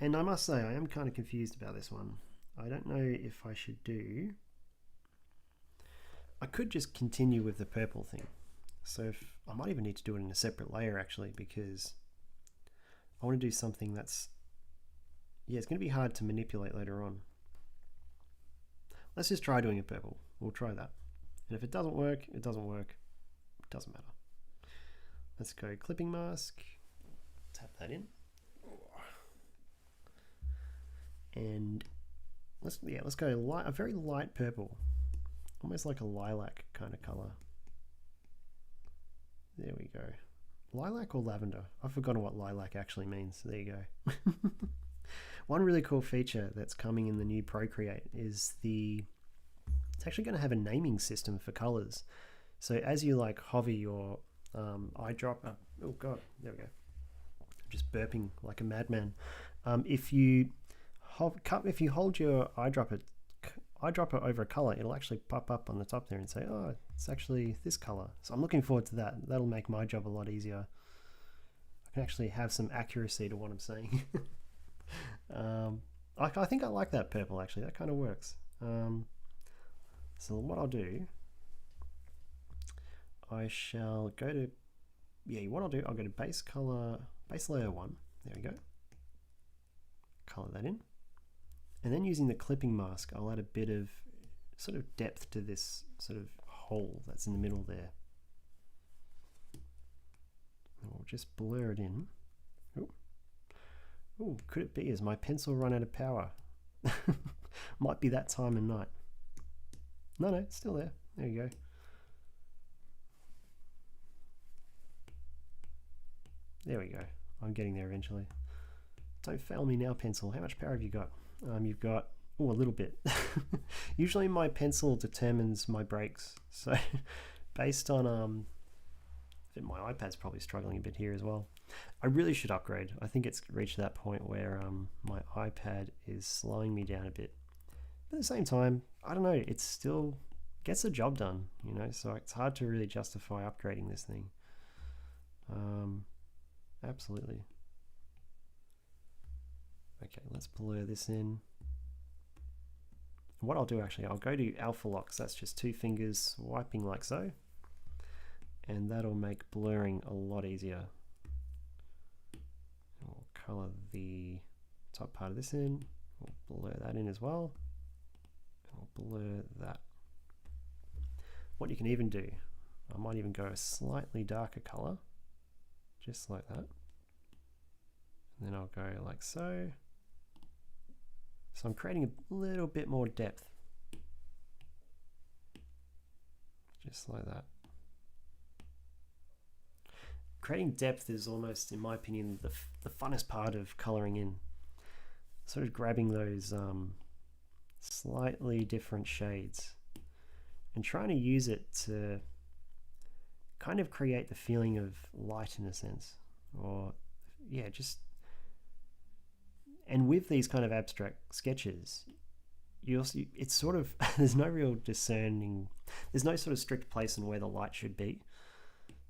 And I must say, I am kind of confused about this one. I don't know if I should do... I could just continue with the purple thing. So if, I might even need to do it in a separate layer actually, because I want to do something that's... Yeah, it's going to be hard to manipulate later on. Let's just try doing a purple. We'll try that. And if it doesn't work, it doesn't work. It doesn't matter. Let's go clipping mask. Tap that in. And let's go light, a very light purple. Almost like a lilac kind of color. There we go. Lilac or lavender? I've forgotten what lilac actually means. There you go. One really cool feature that's coming in the new Procreate is it's actually going to have a naming system for colors. So as you like hover your eyedropper, oh god, there we go. I'm just burping like a madman. If you hold your eyedropper over a color, it'll actually pop up on the top there and say, oh, it's actually this color. So I'm looking forward to that. That'll make my job a lot easier. I can actually have some accuracy to what I'm saying. I think I like that purple actually. That kind of works. So what I'll do, I shall go to, I'll go to base layer 1. There we go. Color that in. And then using the clipping mask, I'll add a bit of sort of depth to this sort of hole that's in the middle there. And we'll just blur it in. Ooh, could it be? Has my pencil run out of power? Might be that time of night. No, it's still there. There you go. There we go. I'm getting there eventually. Don't fail me now, pencil. How much power have you got? You've got, a little bit. Usually my pencil determines my breaks. So based on, my iPad's probably struggling a bit here as well. I really should upgrade. I think it's reached that point where my iPad is slowing me down a bit. But at the same time, I don't know, it still gets the job done, so it's hard to really justify upgrading this thing. Absolutely. Okay, let's blur this in. What I'll do actually, I'll go to alpha lock, so that's just 2 fingers wiping like so. And that'll make blurring a lot easier. We'll color the top part of this in. We'll blur that in as well. We'll blur that. What you can even do, I might even go a slightly darker color, just like that. And then I'll go like so. So I'm creating a little bit more depth. Just like that. Creating depth is almost, in my opinion, the funnest part of coloring in. Sort of grabbing those slightly different shades and trying to use it to kind of create the feeling of light in a sense. Or, yeah, just... And with these kind of abstract sketches, it's sort of, there's no real discerning, there's no sort of strict place in where the light should be.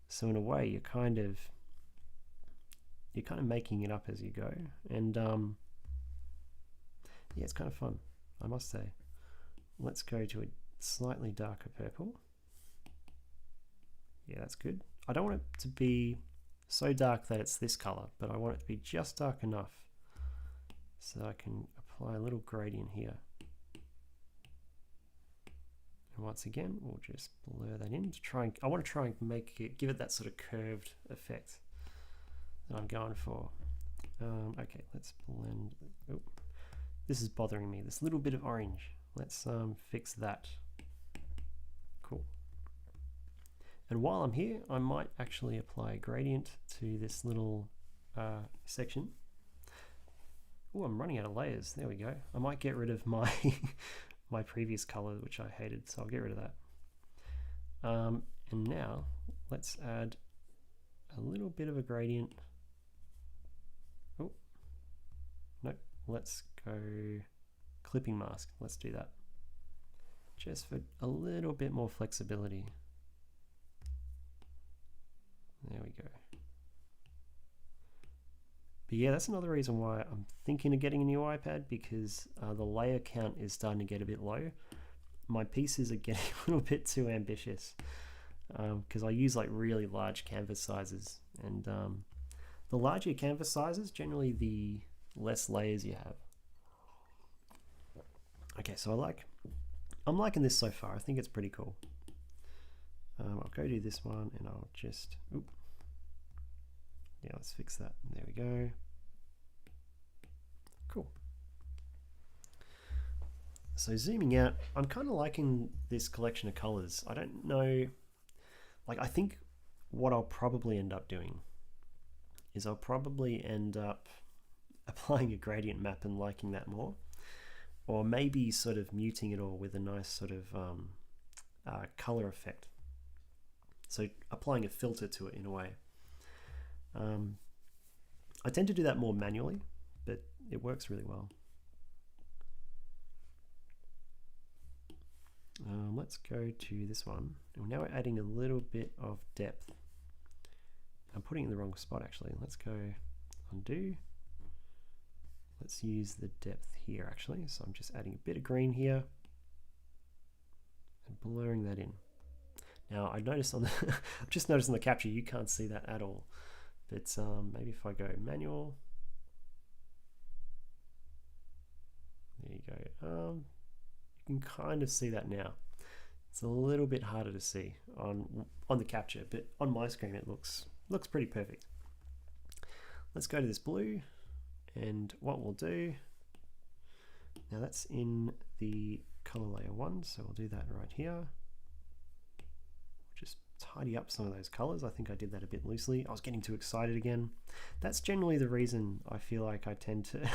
So in a way, you're kind of making it up as you go, and yeah, it's kind of fun, I must say. Let's go to a slightly darker purple. Yeah, that's good. I don't want it to be so dark that it's this color, but I want it to be just dark enough so I can apply a little gradient here. And once again, we'll just blur that in to try and, I want to try and make it, give it that sort of curved effect that I'm going for. Okay, let's blend. Oh, this is bothering me, this little bit of orange. Let's fix that. Cool. And while I'm here, I might actually apply a gradient to this little section. Oh, I'm running out of layers. There we go. I might get rid of my my previous color, which I hated, so I'll get rid of that. And now let's add a little bit of a gradient. Oh, no, let's go clipping mask. Let's do that. Just for a little bit more flexibility. There we go. But yeah, that's another reason why I'm thinking of getting a new iPad, because the layer count is starting to get a bit low. My pieces are getting a little bit too ambitious because I use like really large canvas sizes, and the larger canvas sizes, generally the less layers you have. Okay, so I'm liking this so far. I think it's pretty cool. I'll go do this one and I'll just, yeah, let's fix that. There we go. Cool. So zooming out, I'm kind of liking this collection of colors. I don't know, like I think what I'll probably end up doing is I'll probably end up applying a gradient map and liking that more, or maybe sort of muting it all with a nice sort of color effect. So applying a filter to it in a way. I tend to do that more manually, but it works really well. Let's go to this one. And now we're adding a little bit of depth. I'm putting it in the wrong spot actually. Let's go undo. Let's use the depth here actually. So I'm just adding a bit of green here and blurring that in. Now I noticed on the I've just noticed on the capture you can't see that at all. But maybe if I go manual, there you go. You can kind of see that now. It's a little bit harder to see on the capture, but on my screen it looks pretty perfect. Let's go to this blue, and what we'll do now, that's in the color layer 1, so we'll do that right here. Just tidy up some of those colors. I think I did that a bit loosely. I was getting too excited again. That's generally the reason I feel like I tend to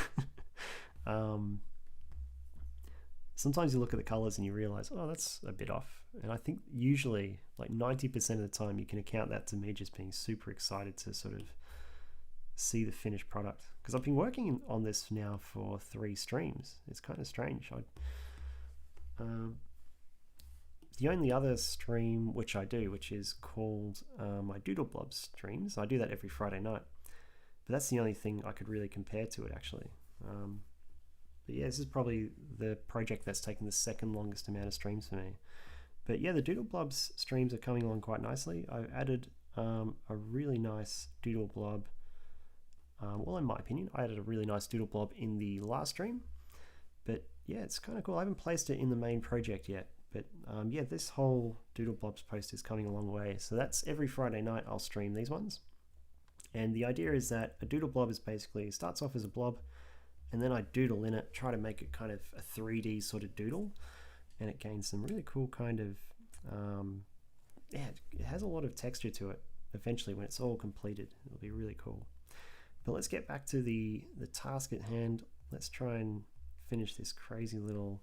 sometimes you look at the colors and you realize, oh, that's a bit off. And I think usually like 90% of the time you can account that to me just being super excited to sort of see the finished product. Because I've been working on this now for 3 streams. It's kind of strange. The only other stream which I do, which is called my Doodle Blob streams, I do that every Friday night. But that's the only thing I could really compare to it actually. But yeah, this is probably the project that's taken the second longest amount of streams for me. But yeah, the Doodle Blobs streams are coming along quite nicely. I've added a really nice Doodle Blob. Well, in my opinion, I added a really nice Doodle Blob in the last stream. But yeah, it's kind of cool. I haven't placed it in the main project yet. But yeah, this whole Doodle Blobs post is coming a long way. So that's every Friday night I'll stream these ones. And the idea is that a Doodle Blob is basically, starts off as a blob, and then I doodle in it, try to make it kind of a 3D sort of doodle, and it gains some really cool kind of, yeah, it has a lot of texture to it. Eventually, when it's all completed, it'll be really cool. But let's get back to the task at hand. Let's try and finish this crazy little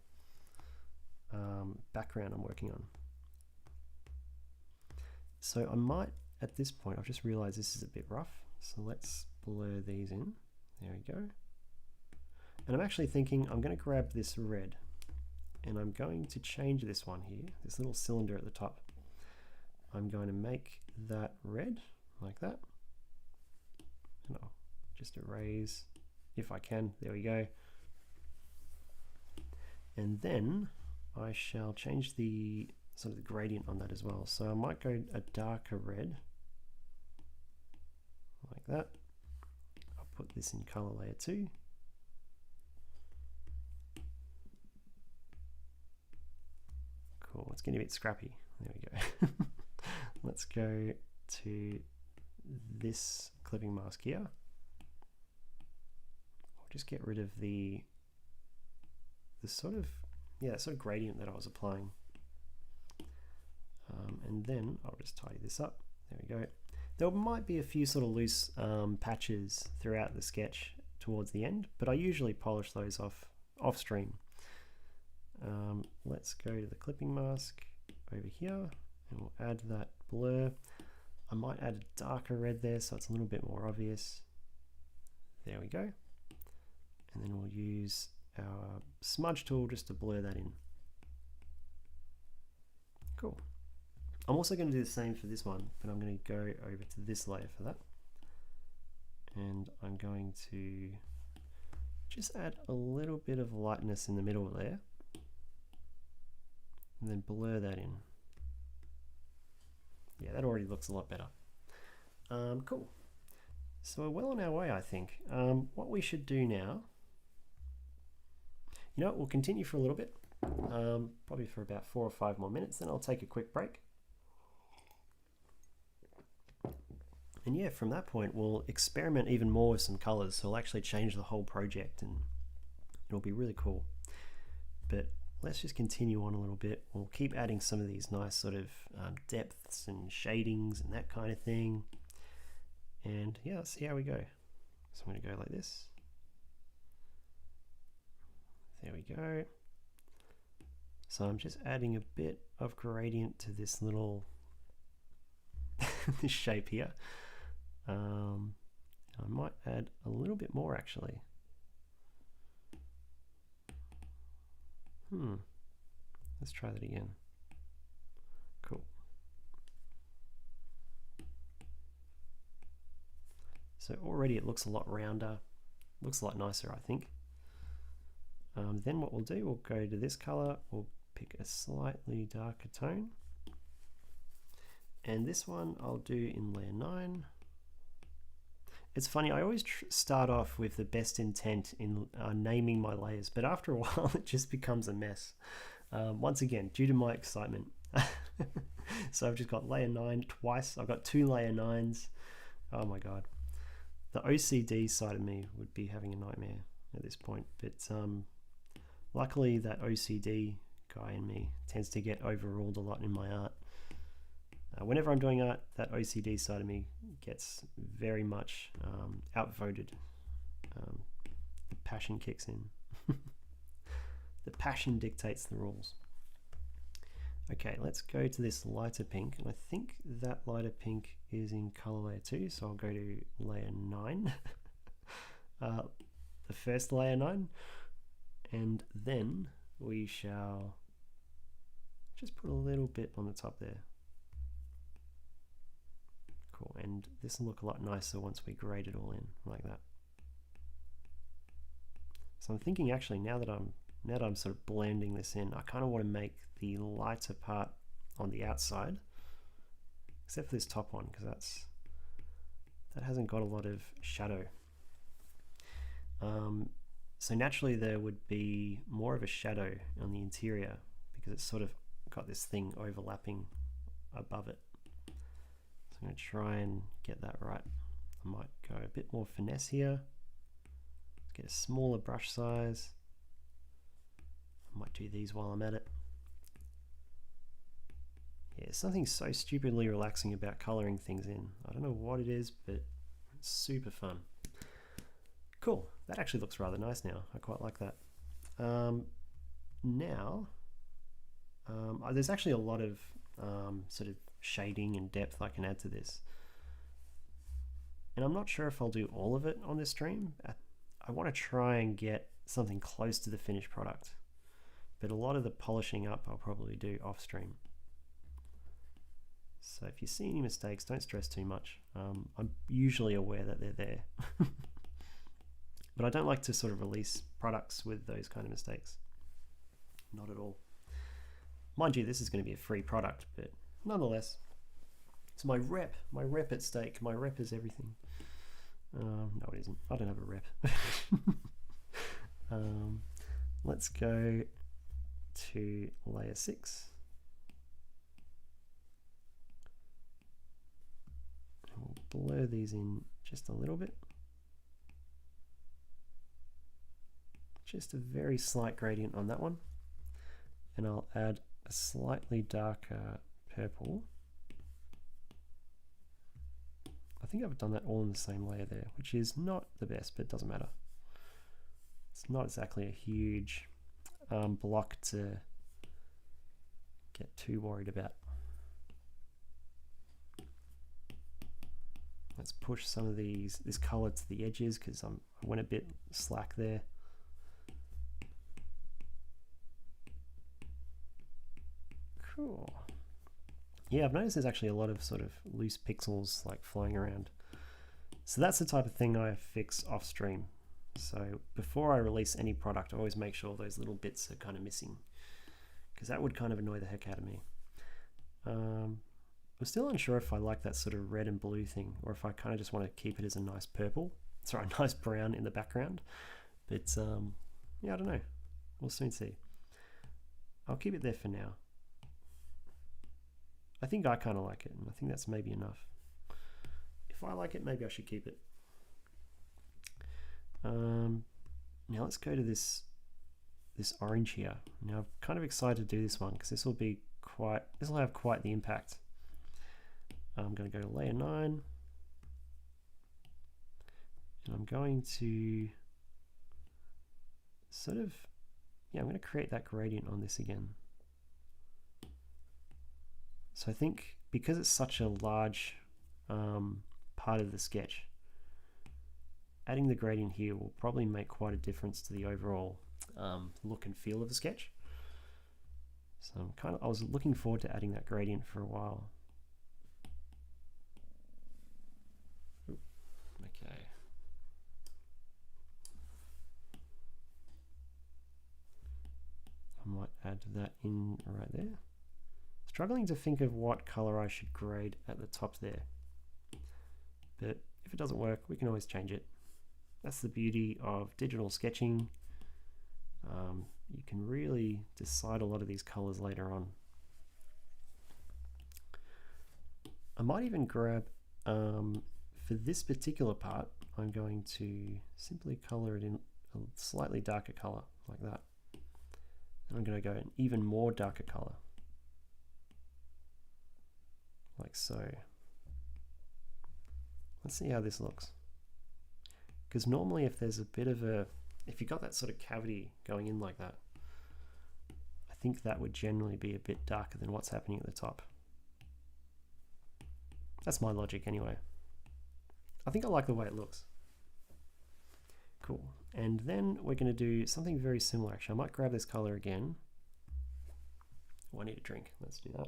background I'm working on. So I might, at this point, I've just realized this is a bit rough. So let's blur these in. There we go. And I'm actually thinking I'm going to grab this red and I'm going to change this one here, this little cylinder at the top. I'm going to make that red like that. And I'll just erase if I can. There we go. And then I shall change the sort of the gradient on that as well. So I might go a darker red like that. I'll put this in color layer 2. Cool, it's getting a bit scrappy. There we go. Let's go to this clipping mask here. I'll just get rid of the sort of, yeah, sort of gradient that I was applying. And then I'll just tidy this up. There we go. There might be a few sort of loose patches throughout the sketch towards the end, but I usually polish those off stream. Let's go to the clipping mask over here and we'll add that blur. I might add a darker red there so it's a little bit more obvious. There we go. And then we'll use our smudge tool just to blur that in. Cool. I'm also going to do the same for this one, but I'm going to go over to this layer for that. and I'm going to just add a little bit of lightness in the middle there, and then blur that in. Yeah, that already looks a lot better. Cool. So we're well on our way, I think. What we should do now, you know what, we'll continue for a little bit, probably for about 4 or 5 more minutes, then I'll take a quick break. And yeah, from that point, we'll experiment even more with some colors. So we'll actually change the whole project and it'll be really cool. But let's just continue on a little bit. We'll keep adding some of these nice sort of depths and shadings and that kind of thing. And yeah, let's see how we go. So I'm going to go like this. There we go. So I'm just adding a bit of gradient to this little this shape here. I might add a little bit more actually. Let's try that again. Cool. So already it looks a lot rounder, looks a lot nicer, I think. Then what we'll do, we'll go to this color, we'll pick a slightly darker tone. And this one I'll do in layer 9. It's funny, I always start off with the best intent in naming my layers, but after a while it just becomes a mess. Once again, due to my excitement. So I've just got layer 9 twice. I've got 2 layer 9s. Oh my god. The OCD side of me would be having a nightmare at this point, but luckily that OCD guy in me tends to get overruled a lot in my art. Whenever I'm doing art, that OCD side of me gets very much outvoted. The passion kicks in. The passion dictates the rules. Okay, let's go to this lighter pink, and I think that lighter pink is in color layer 2, so I'll go to layer 9. The first layer 9, and then we shall just put a little bit on the top there. Cool, and this will look a lot nicer once we grade it all in like that. So I'm thinking actually now that I'm sort of blending this in, I kind of want to make the lighter part on the outside, except for this top one, because that hasn't got a lot of shadow. So naturally there would be more of a shadow on the interior because it's sort of got this thing overlapping above it. So I'm going to try and get that right. I might go a bit more finesse here. Get a smaller brush size. I might do these while I'm at it. Yeah, something so stupidly relaxing about coloring things in. I don't know what it is, but it's super fun. Cool, that actually looks rather nice now. I quite like that. Now, there's actually a lot of sort of shading and depth I can add to this. And I'm not sure if I'll do all of it on this stream. I want to try and get something close to the finished product. But a lot of the polishing up I'll probably do off stream. So if you see any mistakes, don't stress too much. I'm usually aware that they're there. But I don't like to sort of release products with those kind of mistakes. Not at all. Mind you, this is going to be a free product, but nonetheless, it's my rep at stake. My rep is everything. No, it isn't. I don't have a rep. Let's go to layer 6. We'll blur these in just a little bit. Just a very slight gradient on that one. And I'll add a slightly darker purple. I think I've done that all in the same layer there, which is not the best, but it doesn't matter. It's not exactly a huge block to get too worried about. Let's push some of this color to the edges because I went a bit slack there. Cool. Yeah, I've noticed there's actually a lot of sort of loose pixels like flying around. So that's the type of thing I fix off stream. So before I release any product, I always make sure those little bits are kind of missing, because that would kind of annoy the heck out of me. I'm still unsure if I like that sort of red and blue thing, or if I kind of just want to keep it as a nice purple, sorry, a nice brown in the background. But yeah, I don't know. We'll soon see. I'll keep it there for now. I think I kind of like it, and I think that's maybe enough. If I like it, maybe I should keep it. Now let's go to this orange here. Now I'm kind of excited to do this one because this will have quite the impact. I'm going to go to layer 9, and I'm going to sort of, I'm going to create that gradient on this again. So I think because it's such a large part of the sketch, adding the gradient here will probably make quite a difference to the overall look and feel of the sketch. So I was looking forward to adding that gradient for a while. Okay. I might add that in right there. Struggling to think of what color I should grade at the top there. But if it doesn't work, we can always change it. That's the beauty of digital sketching. You can really decide a lot of these colors later on. I might even grab, for this particular part, I'm going to simply color it in a slightly darker color, like that. And I'm going to go an even more darker color, like so. Let's see how this looks. Because normally if there's a bit of if you got that sort of cavity going in like that, I think that would generally be a bit darker than what's happening at the top. That's my logic anyway. I think I like the way it looks. Cool. And then we're going to do something very similar. Actually, I might grab this color again. Oh, I need a drink. Let's do that.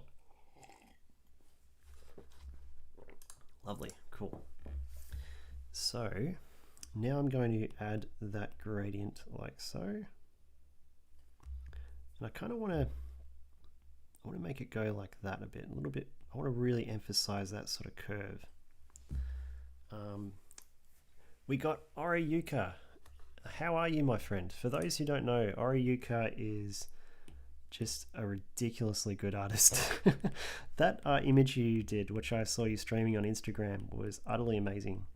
Lovely. Cool. So now I'm going to add that gradient like so. And I kind of want to make it go like that a little bit. I want to really emphasize that sort of curve. We got Oriyuka. How are you, my friend? For those who don't know, Oriyuka is just a ridiculously good artist. That image you did, which I saw you streaming on Instagram, was utterly amazing.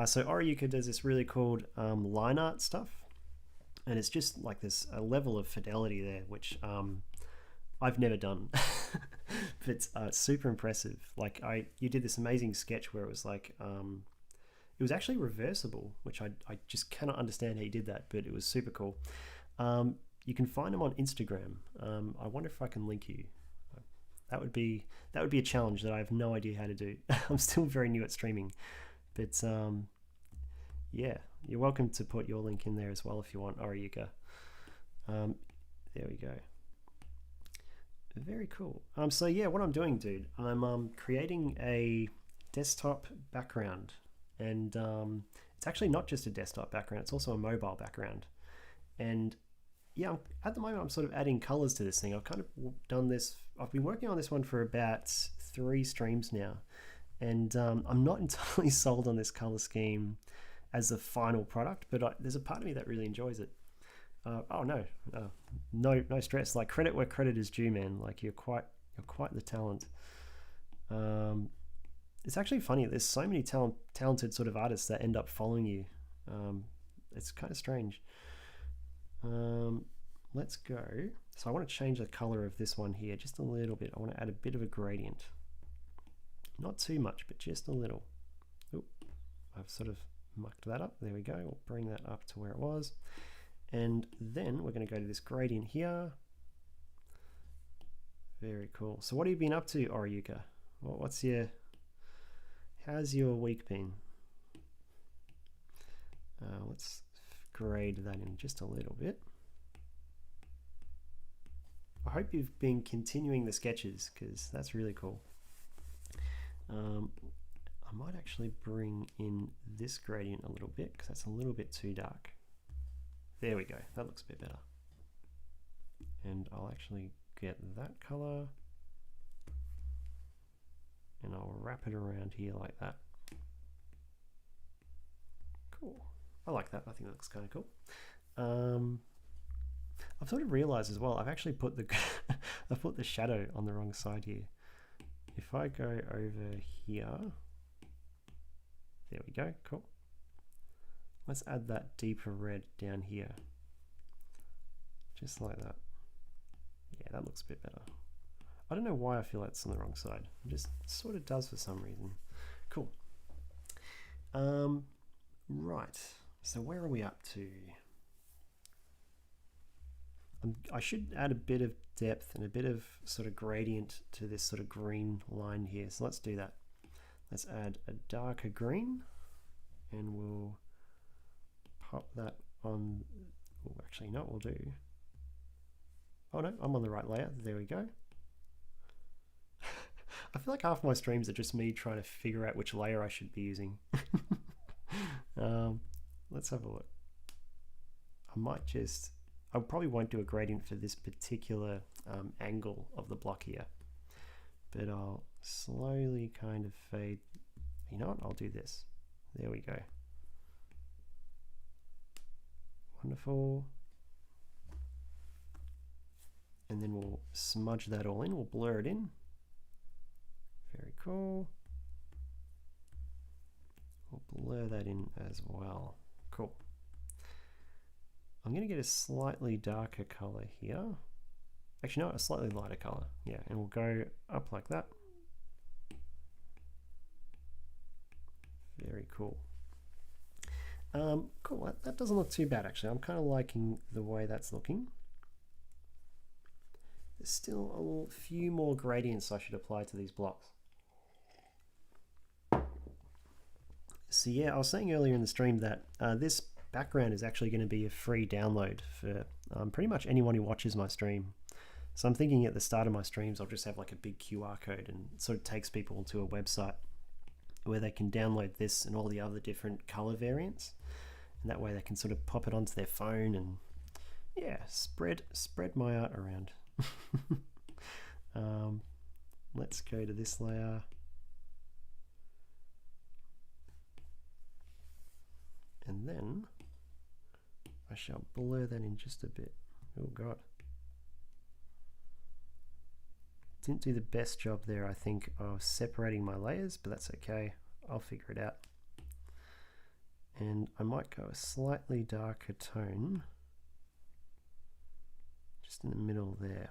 So Oriyuka does this really cool line art stuff, and it's just like this a level of fidelity there, which I've never done, but it's super impressive. Like you did this amazing sketch where it was like it was actually reversible, which I just cannot understand how you did that, but it was super cool. You can find him on Instagram. I wonder if I can link you. That would be a challenge that I have no idea how to do. I'm still very new at streaming, but yeah, you're welcome to put your link in there as well if you want, Oriyuka. There we go. Very cool. So yeah, what I'm doing, dude, I'm creating a desktop background, and it's actually not just a desktop background, it's also a mobile background. And yeah, at the moment I'm sort of adding colors to this thing. I've kind of done this, I've been working on this one for about 3 streams now, and I'm not entirely sold on this color scheme as the final product, but there's a part of me that really enjoys it. No stress. Like, credit where credit is due, man. Like, you're quite the talent. It's actually funny. There's so many talented sort of artists that end up following you. It's kind of strange. Let's go. So I want to change the color of this one here just a little bit. I want to add a bit of a gradient. Not too much, but just a little. Oop, I've sort of mucked that up. There we go. We'll bring that up to where it was. And then we're going to go to this gradient here. Very cool. So what have you been up to, Oriyuka? How's your week been? Let's grade that in just a little bit. I hope you've been continuing the sketches, because that's really cool. I might actually bring in this gradient a little bit because that's a little bit too dark. There we go, that looks a bit better. And I'll actually get that color and I'll wrap it around here like that. Cool. I like that. I think that looks kind of cool. I've sort of realized as well, I've actually put the I've put the shadow on the wrong side here. If I go over here, there we go, cool. Let's add that deeper red down here. Just like that. Yeah, that looks a bit better. I don't know why I feel like it's on the wrong side. It just sort of does for some reason. Cool. Right, so where are we up to? I should add a bit of depth and a bit of sort of gradient to this sort of green line here. So let's do that. Let's add a darker green and we'll pop that on. Oh, actually, no, we'll do. Oh no, I'm on the right layer. There we go. I feel like half my streams are just me trying to figure out which layer I should be using. Let's have a look. I probably won't do a gradient for this particular angle of the block here, but I'll slowly kind of fade. You know what? I'll do this. There we go. Wonderful. And then we'll smudge that all in. We'll blur it in. Very cool. We'll blur that in as well. Cool. I'm going to get a slightly darker color here. Actually, no, a slightly lighter color. Yeah, and we'll go up like that. Very cool. Cool, that doesn't look too bad actually. I'm kind of liking the way that's looking. There's still a few more gradients I should apply to these blocks. So yeah, I was saying earlier in the stream that this background is actually going to be a free download for pretty much anyone who watches my stream. So I'm thinking at the start of my streams I'll just have like a big QR code and it sort of takes people to a website where they can download this and all the other different color variants, and that way they can sort of pop it onto their phone and yeah, spread my art around. Let's go to this layer. And then I shall blur that in just a bit. Oh God. Didn't do the best job there, I think, of separating my layers, but that's okay. I'll figure it out. And I might go a slightly darker tone just in the middle there.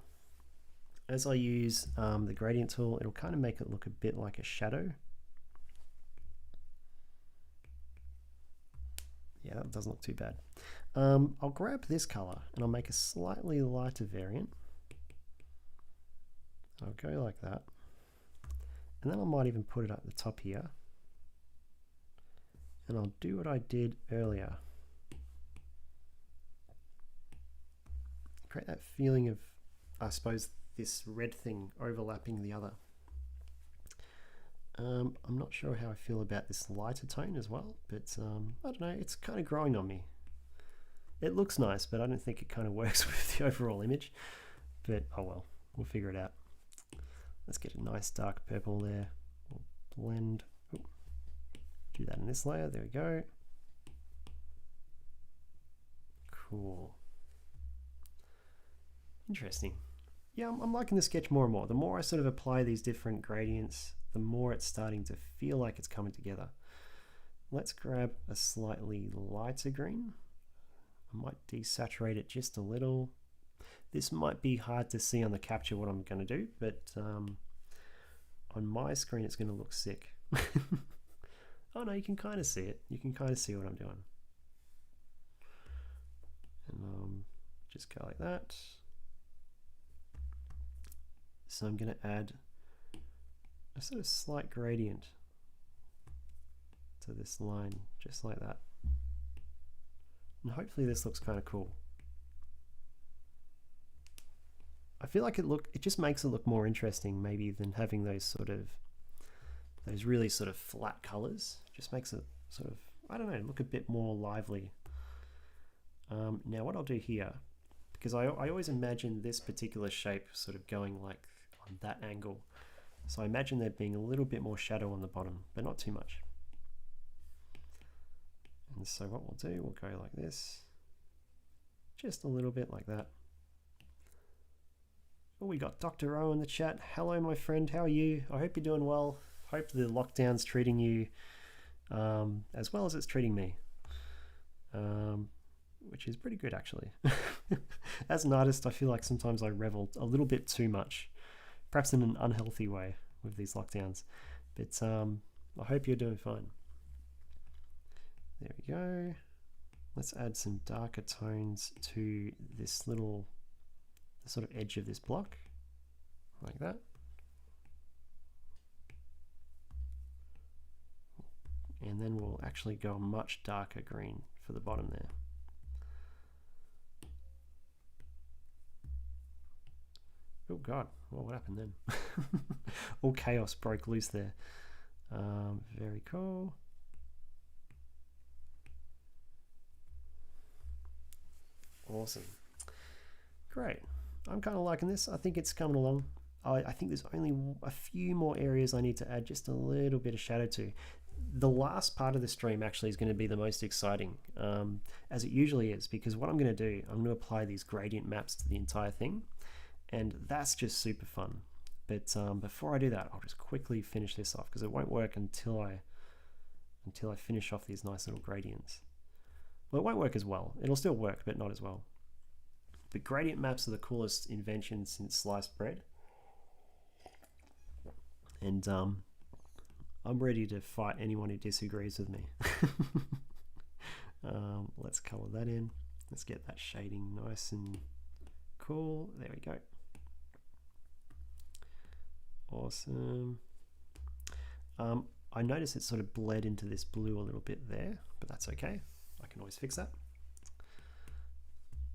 As I use the gradient tool, it'll kind of make it look a bit like a shadow. Yeah, that doesn't look too bad. I'll grab this color and I'll make a slightly lighter variant. I'll go like that. And then I might even put it at the top here. And I'll do what I did earlier. Create that feeling of, I suppose, this red thing overlapping the other. I'm not sure how I feel about this lighter tone as well, but I don't know, it's kind of growing on me. It looks nice, but I don't think it kind of works with the overall image. But oh well, we'll figure it out. Let's get a nice dark purple there. We'll blend. Ooh, do that in this layer. There we go. Cool. Interesting. Yeah, I'm liking the sketch more and more. The more I sort of apply these different gradients, the more it's starting to feel like it's coming together. Let's grab a slightly lighter green. I might desaturate it just a little. This might be hard to see on the capture what I'm going to do, but on my screen it's going to look sick. Oh no, you can kind of see it. You can kind of see what I'm doing. And just go like that. So I'm going to add a sort of slight gradient to this line, just like that. And hopefully this looks kind of cool. I feel like it just makes it look more interesting maybe than having those sort of those really sort of flat colors. Just makes it sort of, I don't know, look a bit more lively. Now what I'll do here, because I always imagine this particular shape sort of going like on that angle. So I imagine there being a little bit more shadow on the bottom, but not too much. And so what we'll do, we'll go like this. Just a little bit like that. Oh, we got Dr. O in the chat. Hello, my friend. How are you? I hope you're doing well. Hope the lockdown's treating you as well as it's treating me, which is pretty good, actually. As an artist, I feel like sometimes I revel a little bit too much, perhaps in an unhealthy way with these lockdowns. But I hope you're doing fine. There we go. Let's add some darker tones to this little sort of edge of this block, like that. And then we'll actually go a much darker green for the bottom there. Oh God, well, what happened then? All chaos broke loose there. Very cool. Awesome. Great. I'm kind of liking this. I think it's coming along. I think there's only a few more areas I need to add just a little bit of shadow to. The last part of the stream actually is going to be the most exciting, as it usually is, because what I'm going to do, I'm going to apply these gradient maps to the entire thing, and that's just super fun. But before I do that, I'll just quickly finish this off, because it won't work until I finish off these nice little gradients. Well, it won't work as well. It'll still work, but not as well. But gradient maps are the coolest invention since sliced bread. And I'm ready to fight anyone who disagrees with me. Let's color that in. Let's get that shading nice and cool. There we go. Awesome. I notice it sort of bled into this blue a little bit there, but that's okay. I can always fix that.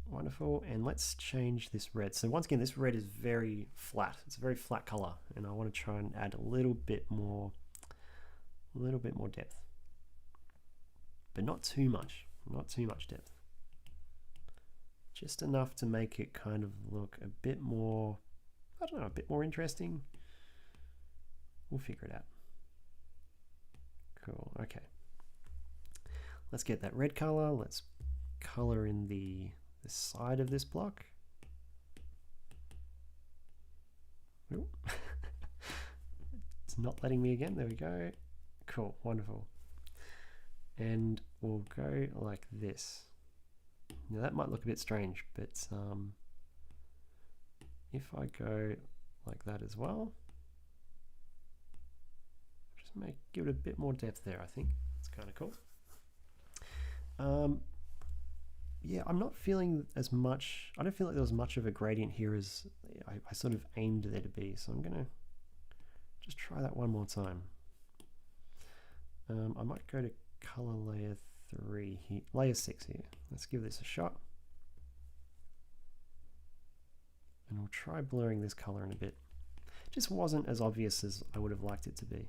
Wonderful. And let's change this red. So once again, this red is very flat. It's a very flat color, and I want to try and add a little bit more depth, but not too much depth. Just enough to make it kind of look a bit more, I don't know, a bit more interesting. We'll figure it out. Cool. Okay. Let's get that red color. Let's color in the side of this block. Ooh. It's not letting me again. There we go. Cool. Wonderful. And we'll go like this. Now that might look a bit strange, but if I go like that as well, just give it a bit more depth there. I think it's kind of cool. Yeah, I'm not feeling as much. I don't feel like there was much of a gradient here as I sort of aimed there to be. So I'm gonna just try that one more time. I might go to color layer 3 here, layer 6 here. Let's give this a shot. And we'll try blurring this color in a bit. It just wasn't as obvious as I would have liked it to be.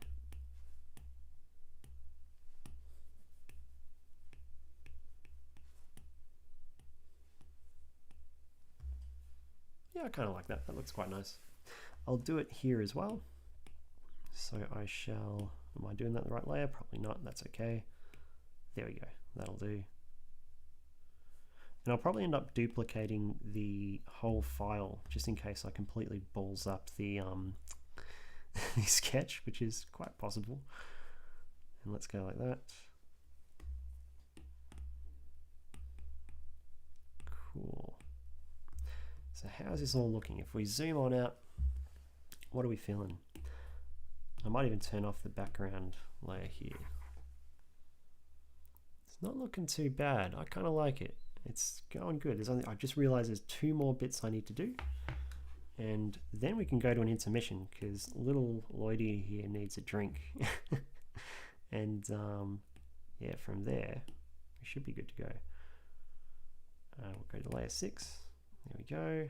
Yeah, I kind of like that. That looks quite nice. I'll do it here as well. So I shall, am I doing that in the right layer? Probably not, that's okay. There we go, that'll do. And I'll probably end up duplicating the whole file just in case I completely balls up the, the sketch, which is quite possible. And let's go like that. Cool. So how's this all looking? If we zoom on out, what are we feeling? I might even turn off the background layer here. It's not looking too bad. I kind of like it. It's going good. I just realized there's 2 more bits I need to do, and then we can go to an intermission because little Lloydie here needs a drink. And yeah, from there we should be good to go. We'll go to layer 6. There we go.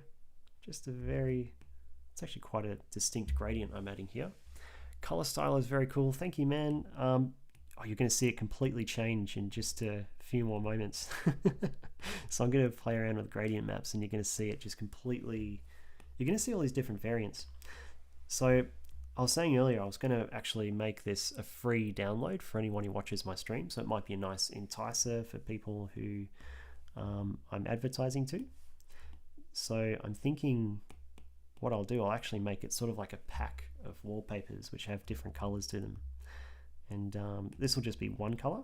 Just a very, it's actually quite a distinct gradient I'm adding here. Color style is very cool. Thank you, man. Oh, you're going to see it completely change in just a few more moments. So I'm going to play around with gradient maps and you're going to see it just completely, you're going to see all these different variants. So I was saying earlier, I was going to actually make this a free download for anyone who watches my stream. So it might be a nice enticer for people who I'm advertising to. So I'm thinking what I'll do, I'll actually make it sort of like a pack of wallpapers which have different colors to them. And this will just be one color,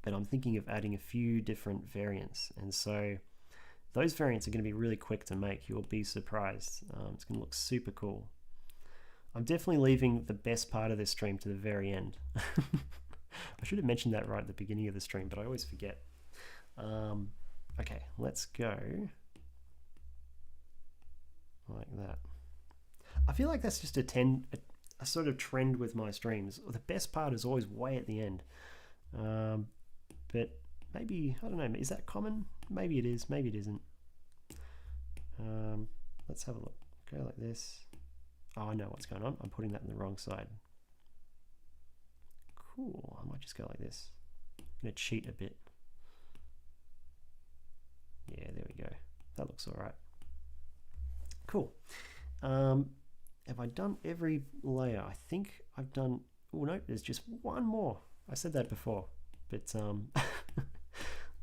but I'm thinking of adding a few different variants. And so those variants are going to be really quick to make. You'll be surprised. It's going to look super cool. I'm definitely leaving the best part of this stream to the very end. I should have mentioned that right at the beginning of the stream, but I always forget. Okay, let's go like that. I feel like that's just a sort of trend with my streams. The best part is always way at the end. But maybe, I don't know, is that common? Maybe it is, maybe it isn't. Let's have a look. Go like this. Oh, I know what's going on. I'm putting that in the wrong side. Cool. I might just go like this. I'm going to cheat a bit. Yeah, there we go. That looks all right. Cool. Have I done every layer? I think I've done... Oh, no, there's just one more. I said that before, but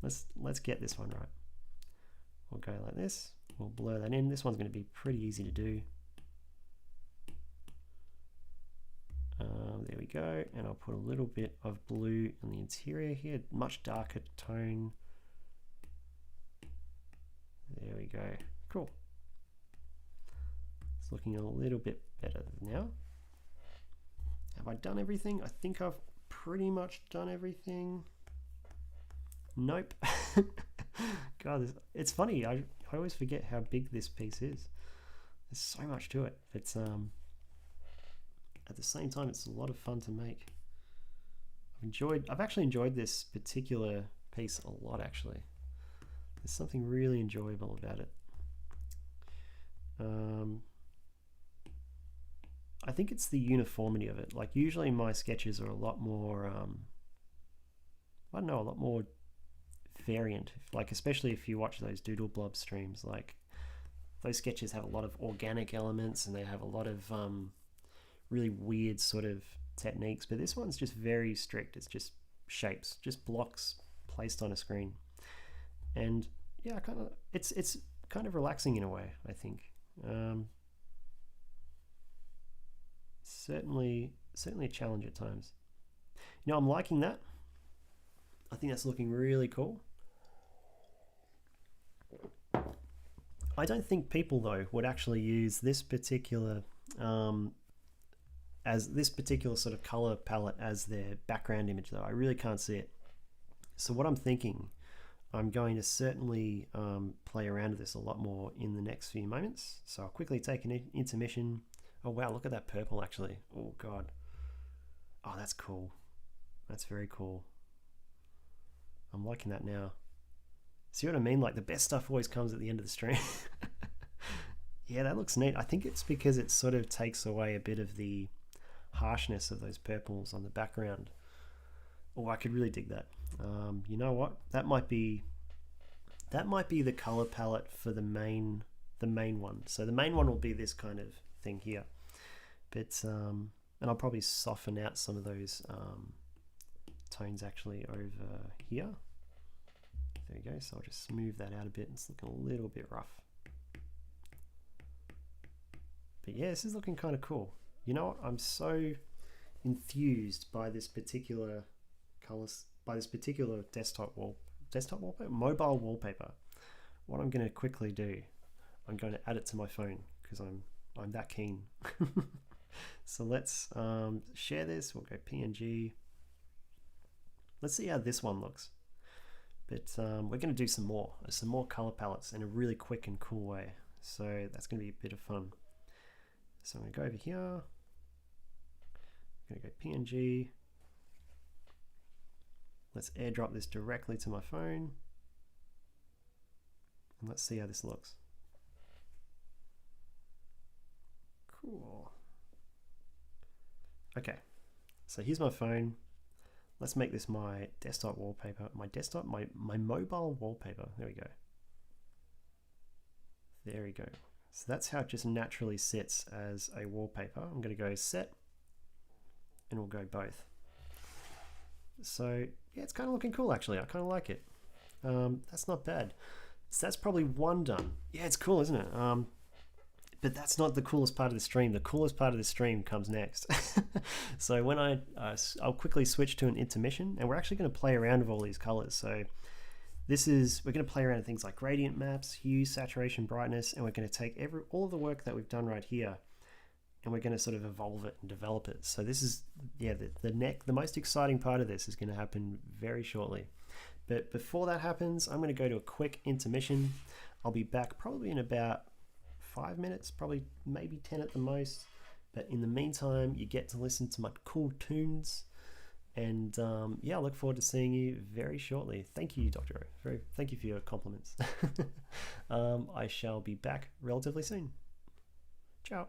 let's get this one right. We'll go like this. We'll blur that in. This one's going to be pretty easy to do. There we go, and I'll put a little bit of blue in the interior here, much darker tone. There we go, cool. It's looking a little bit better now. Have I done everything? I think I've pretty much done everything. Nope. God, it's funny, I always forget how big this piece is. There's so much to it. It's at the same time, it's a lot of fun to make. I've actually enjoyed this particular piece a lot, actually. There's something really enjoyable about it. I think it's the uniformity of it. Like, usually my sketches are a lot more, I don't know, a lot more variant. Like, especially if you watch those Doodle Blob streams, like, those sketches have a lot of organic elements and they have a lot of really weird sort of techniques, but this one's just very strict. It's just shapes, just blocks placed on a screen, and yeah, it's kind of relaxing in a way, I think. Certainly a challenge at times. You know, I'm liking that. I think that's looking really cool. I don't think people though would actually use this particular sort of color palette as their background image though. I really can't see it. So what I'm thinking, I'm going to certainly play around with this a lot more in the next few moments. So I'll quickly take an intermission. Oh wow, look at that purple actually. Oh god. Oh, that's cool. That's very cool. I'm liking that now. See what I mean? Like, the best stuff always comes at the end of the stream. Yeah, that looks neat. I think it's because it sort of takes away a bit of the harshness of those purples on the background. Oh, I could really dig that. You know what? That might be the color palette for the main one. So the main one will be this kind of thing here. But and I'll probably soften out some of those tones actually over here. There we go. So I'll just smooth that out a bit. It's looking a little bit rough. But yeah, this is looking kind of cool. You know what? I'm so enthused by this particular colors, by this particular mobile wallpaper. What I'm going to quickly do, I'm going to add it to my phone because I'm that keen. So let's share this. We'll go PNG. Let's see how this one looks. But we're going to do some more color palettes in a really quick and cool way. So that's going to be a bit of fun. So I'm going to go over here. I'm going to go PNG. Let's airdrop this directly to my phone. And let's see how this looks. Cool. Okay, so here's my phone. Let's make this my desktop wallpaper. My mobile wallpaper. There we go. There we go. So that's how it just naturally sits as a wallpaper. I'm going to go set, and we'll go both. So yeah, it's kind of looking cool actually. I kind of like it. That's not bad. So that's probably one done. Yeah, it's cool, isn't it? But that's not the coolest part of the stream. The coolest part of the stream comes next. So when I'll quickly switch to an intermission, and we're actually going to play around with all these colors. So we're going to play around with things like gradient maps, hue, saturation, brightness, and we're going to take all of the work that we've done right here, and we're going to sort of evolve it and develop it. So this is, yeah, the most exciting part of this is going to happen very shortly. But before that happens, I'm going to go to a quick intermission. I'll be back probably in about 5 minutes, probably maybe 10 at the most. But in the meantime, you get to listen to my cool tunes. And yeah, I look forward to seeing you very shortly. Thank you, Dr. O. Thank you for your compliments. I shall be back relatively soon. Ciao.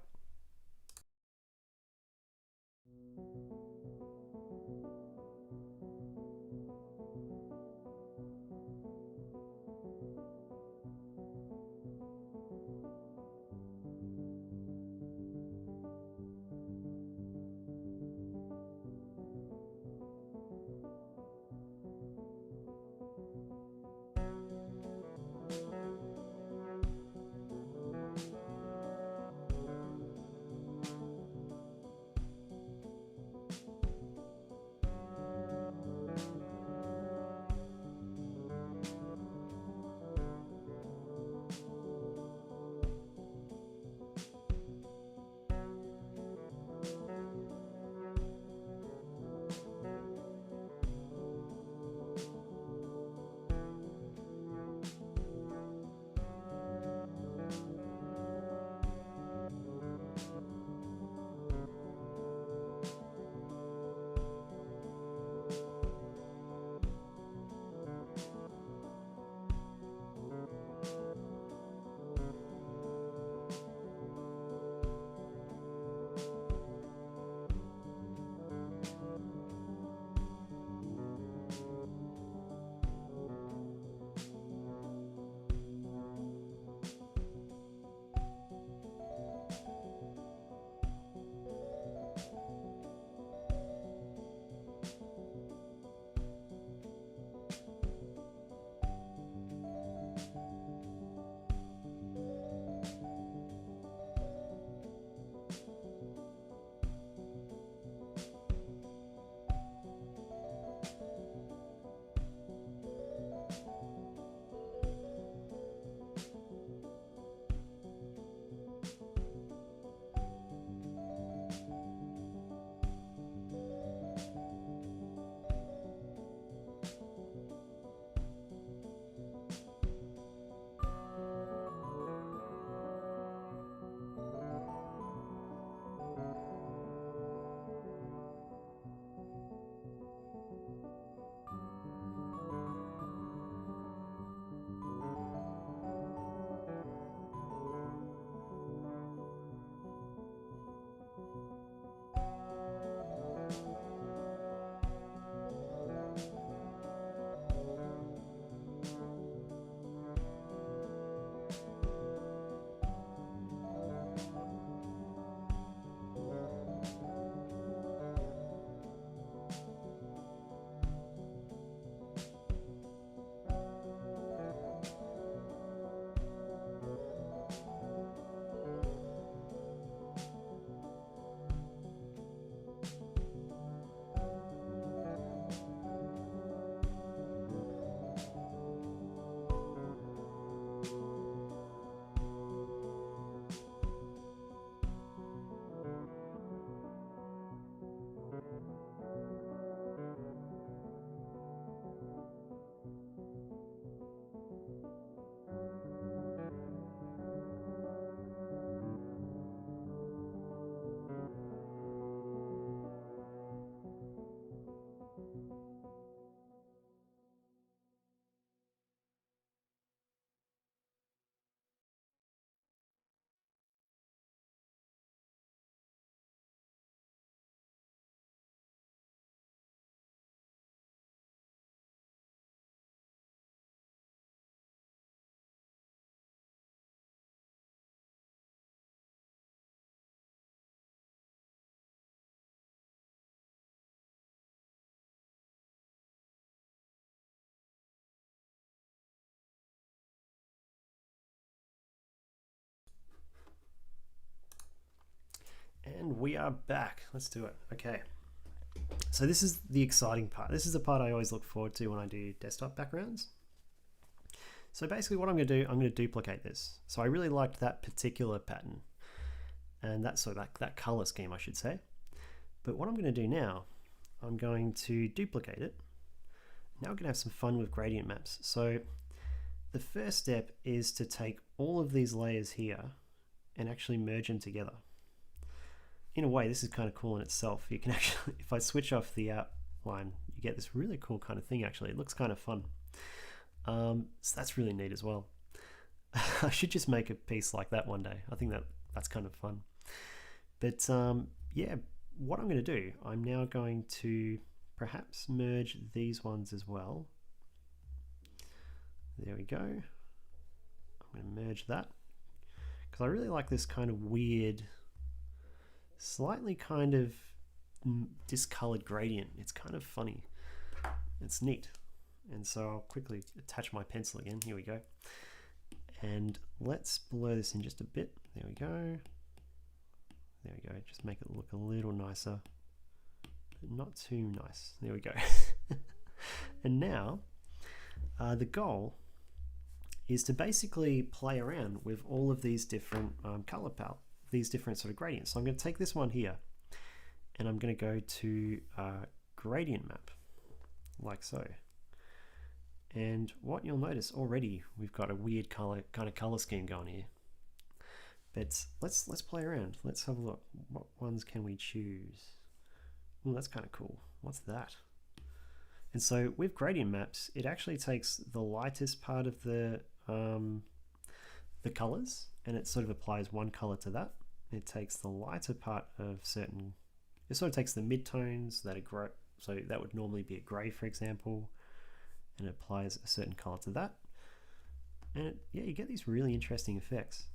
we are back. Let's do it. Okay. So this is the exciting part. This is the part I always look forward to when I do desktop backgrounds. So basically what I'm going to do, I'm going to duplicate this. So I really liked that particular pattern and that color scheme, I should say. But what I'm going to do now, I'm going to duplicate it. Now we're going to have some fun with gradient maps. So the first step is to take all of these layers here and actually merge them together. In a way, this is kind of cool in itself. You can actually, if I switch off the outline, you get this really cool kind of thing actually. It looks kind of fun. So that's really neat as well. I should just make a piece like that one day. I think that's kind of fun. But yeah, what I'm going to do, I'm now going to perhaps merge these ones as well. There we go. I'm going to merge that because I really like this kind of weird, slightly kind of discolored gradient. It's kind of funny. It's neat. And so I'll quickly attach my pencil again. Here we go. And let's blur this in just a bit. There we go. There we go. Just make it look a little nicer. But not too nice. There we go. And now the goal is to basically play around with all of these different color palette, these different sort of gradients. So I'm going to take this one here and I'm going to go to gradient map like so. And what you'll notice already, we've got a weird kind of color scheme going here. But let's play around. Let's have a look. What ones can we choose? Oh, that's kind of cool. What's that? And so with gradient maps, it actually takes the lightest part of the colors and it sort of applies one color to that. It takes the lighter part of certain, it sort of takes the midtones that are gray, so that would normally be a gray, for example, and it applies a certain color to that. And yeah, you get these really interesting effects.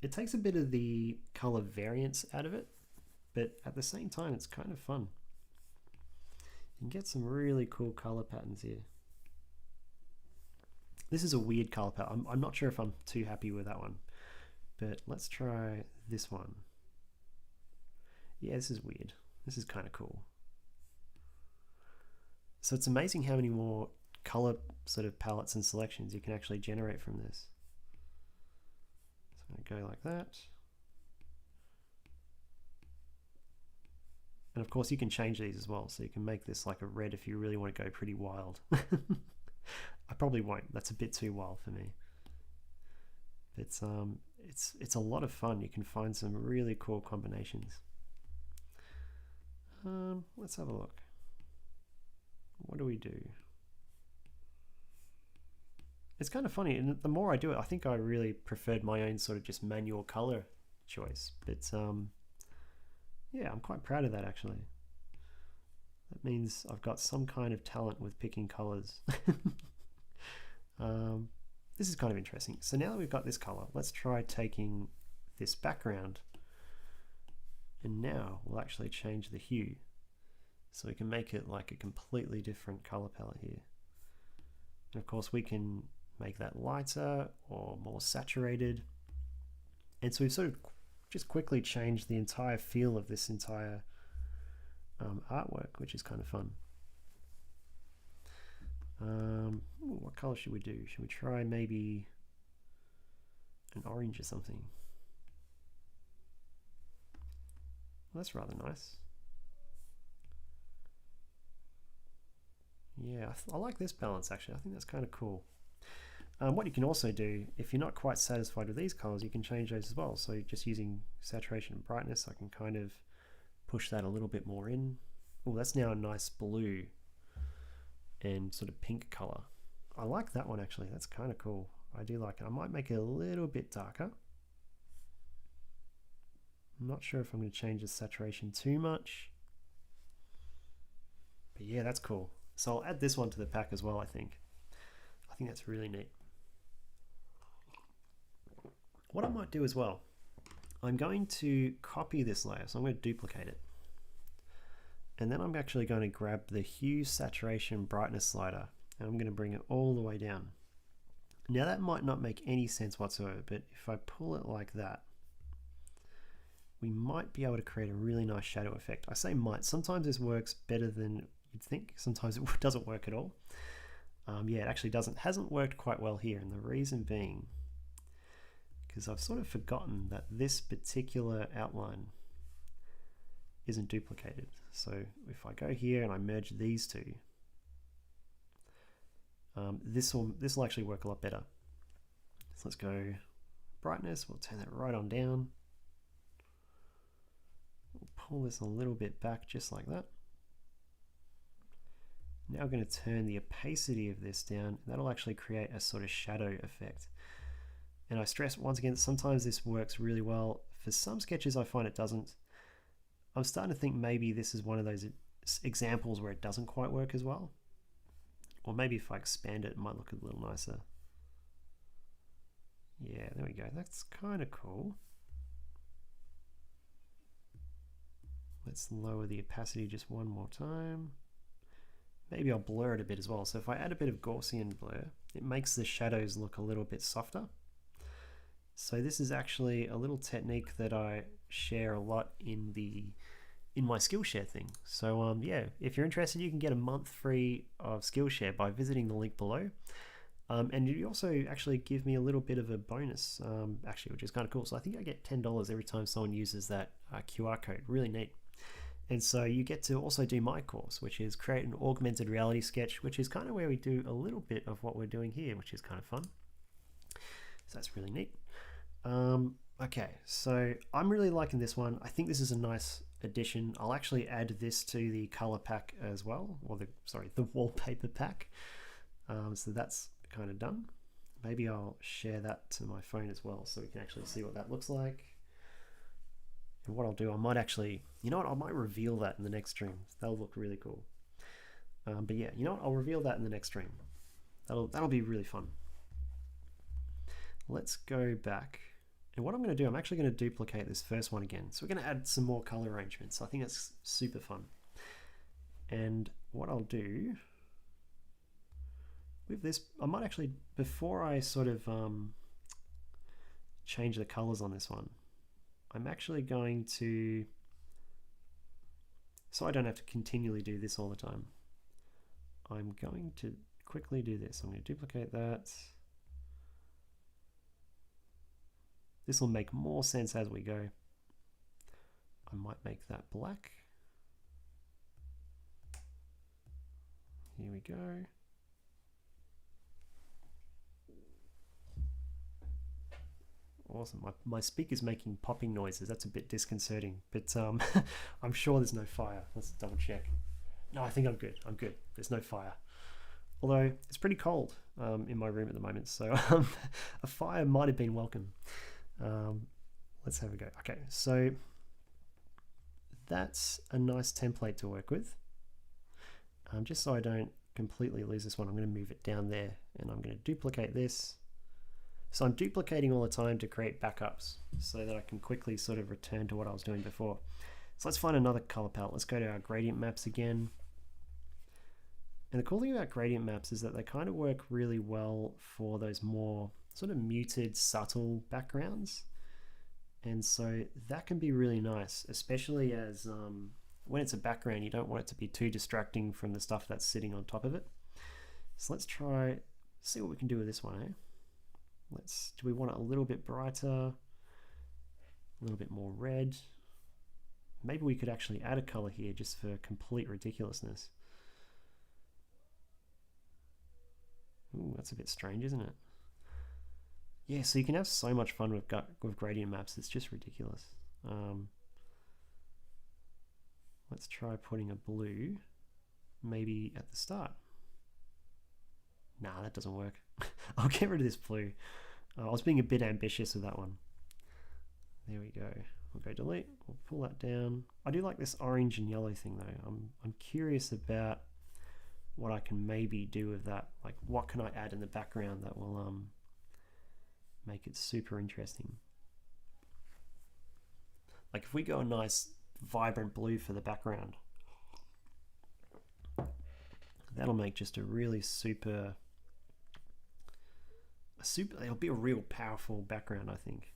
It takes a bit of the color variance out of it, but at the same time, it's kind of fun. You can get some really cool color patterns here. This is a weird color palette. I'm not sure if I'm too happy with that one, but let's try this one. Yeah, this is weird. This is kind of cool. So it's amazing how many more color sort of palettes and selections you can actually generate from this. So I'm going to go like that. And of course you can change these as well. So you can make this like a red if you really want to go pretty wild. I probably won't. That's a bit too wild for me. But it's a lot of fun. You can find some really cool combinations. Let's have a look. What do we do? It's kind of funny, and the more I do it, I think I really preferred my own sort of just manual color choice. But yeah, I'm quite proud of that actually. That means I've got some kind of talent with picking colors. This is kind of interesting. So now that we've got this color, let's try taking this background and now we'll actually change the hue. So we can make it like a completely different color palette here. And of course we can make that lighter or more saturated. And so we've sort of just quickly changed the entire feel of this entire artwork, which is kind of fun. What color should we do? Should we try maybe an orange or something? Well, that's rather nice. Yeah, I like this balance actually. I think that's kind of cool. What you can also do, if you're not quite satisfied with these colors, you can change those as well. So just using saturation and brightness, I can kind of push that a little bit more in. Oh, that's now a nice blue and sort of pink color. I like that one actually. That's kind of cool. I do like it. I might make it a little bit darker. I'm not sure if I'm going to change the saturation too much. But yeah, that's cool. So I'll add this one to the pack as well, I think. I think that's really neat. What I might do as well, I'm going to copy this layer. So I'm going to duplicate it. And then I'm actually going to grab the hue, saturation, brightness slider, and I'm going to bring it all the way down. Now that might not make any sense whatsoever, but if I pull it like that, we might be able to create a really nice shadow effect. I say might, sometimes this works better than you'd think, sometimes it doesn't work at all. Yeah, it actually hasn't worked quite well here, and the reason being because I've sort of forgotten that this particular outline isn't duplicated. So if I go here and I merge these two, this will actually work a lot better. So let's go brightness, we'll turn that right on down. We'll pull this a little bit back just like that. Now I'm going to turn the opacity of this down, and that'll actually create a sort of shadow effect. And I stress once again, sometimes this works really well. For some sketches I find it doesn't. I'm starting to think maybe this is one of those examples where it doesn't quite work as well. Or maybe if I expand it, it might look a little nicer. Yeah, there we go. That's kind of cool. Let's lower the opacity just one more time. Maybe I'll blur it a bit as well. So if I add a bit of Gaussian blur, it makes the shadows look a little bit softer. So this is actually a little technique that I share a lot in my Skillshare thing. So yeah, if you're interested, you can get a month free of Skillshare by visiting the link below. And you also actually give me a little bit of a bonus, actually, which is kind of cool. So I think I get $10 every time someone uses that QR code. Really neat. And so you get to also do my course, which is create an augmented reality sketch, which is kind of where we do a little bit of what we're doing here, which is kind of fun. So that's really neat. Okay, so I'm really liking this one. I think this is a nice addition. I'll actually add this to the color pack as well, or the wallpaper pack. So that's kind of done. Maybe I'll share that to my phone as well, so we can actually see what that looks like. And what I'll do, I might actually, you know what, I might reveal that in the next stream. That'll look really cool. But yeah, you know what, I'll reveal that in the next stream. That'll be really fun. Let's go back. And what I'm going to do, I'm actually going to duplicate this first one again. So we're going to add some more color arrangements. I think that's super fun. And what I'll do with this, I might actually, before I sort of change the colors on this one, I'm actually going to, so I don't have to continually do this all the time, I'm going to quickly do this. I'm going to duplicate that. This will make more sense as we go. I might make that black. Here we go. Awesome. My speaker's making popping noises. That's a bit disconcerting, but I'm sure there's no fire. Let's double check. No, I think I'm good. I'm good. There's no fire. Although it's pretty cold in my room at the moment, so a fire might have been welcome. Let's have a go. Okay, so that's a nice template to work with. Just so I don't completely lose this one, I'm going to move it down there, and I'm going to duplicate this. So I'm duplicating all the time to create backups so that I can quickly sort of return to what I was doing before. So let's find another color palette. Let's go to our gradient maps again. And the cool thing about gradient maps is that they kind of work really well for those more sort of muted, subtle backgrounds. And so that can be really nice, especially as when it's a background, you don't want it to be too distracting from the stuff that's sitting on top of it. So let's see what we can do with this one, eh? Do we want it a little bit brighter, a little bit more red? Maybe we could actually add a color here just for complete ridiculousness. Ooh, that's a bit strange, isn't it? Yeah, so you can have so much fun with gradient maps, it's just ridiculous. Let's try putting a blue maybe at the start. Nah, that doesn't work. I'll get rid of this blue. I was being a bit ambitious with that one. There we go. We'll go delete. We'll pull that down. I do like this orange and yellow thing though. I'm curious about what I can maybe do with that. Like, what can I add in the background that will make it super interesting? Like if we go a nice vibrant blue for the background, that'll make just a really it'll be a real powerful background, I think.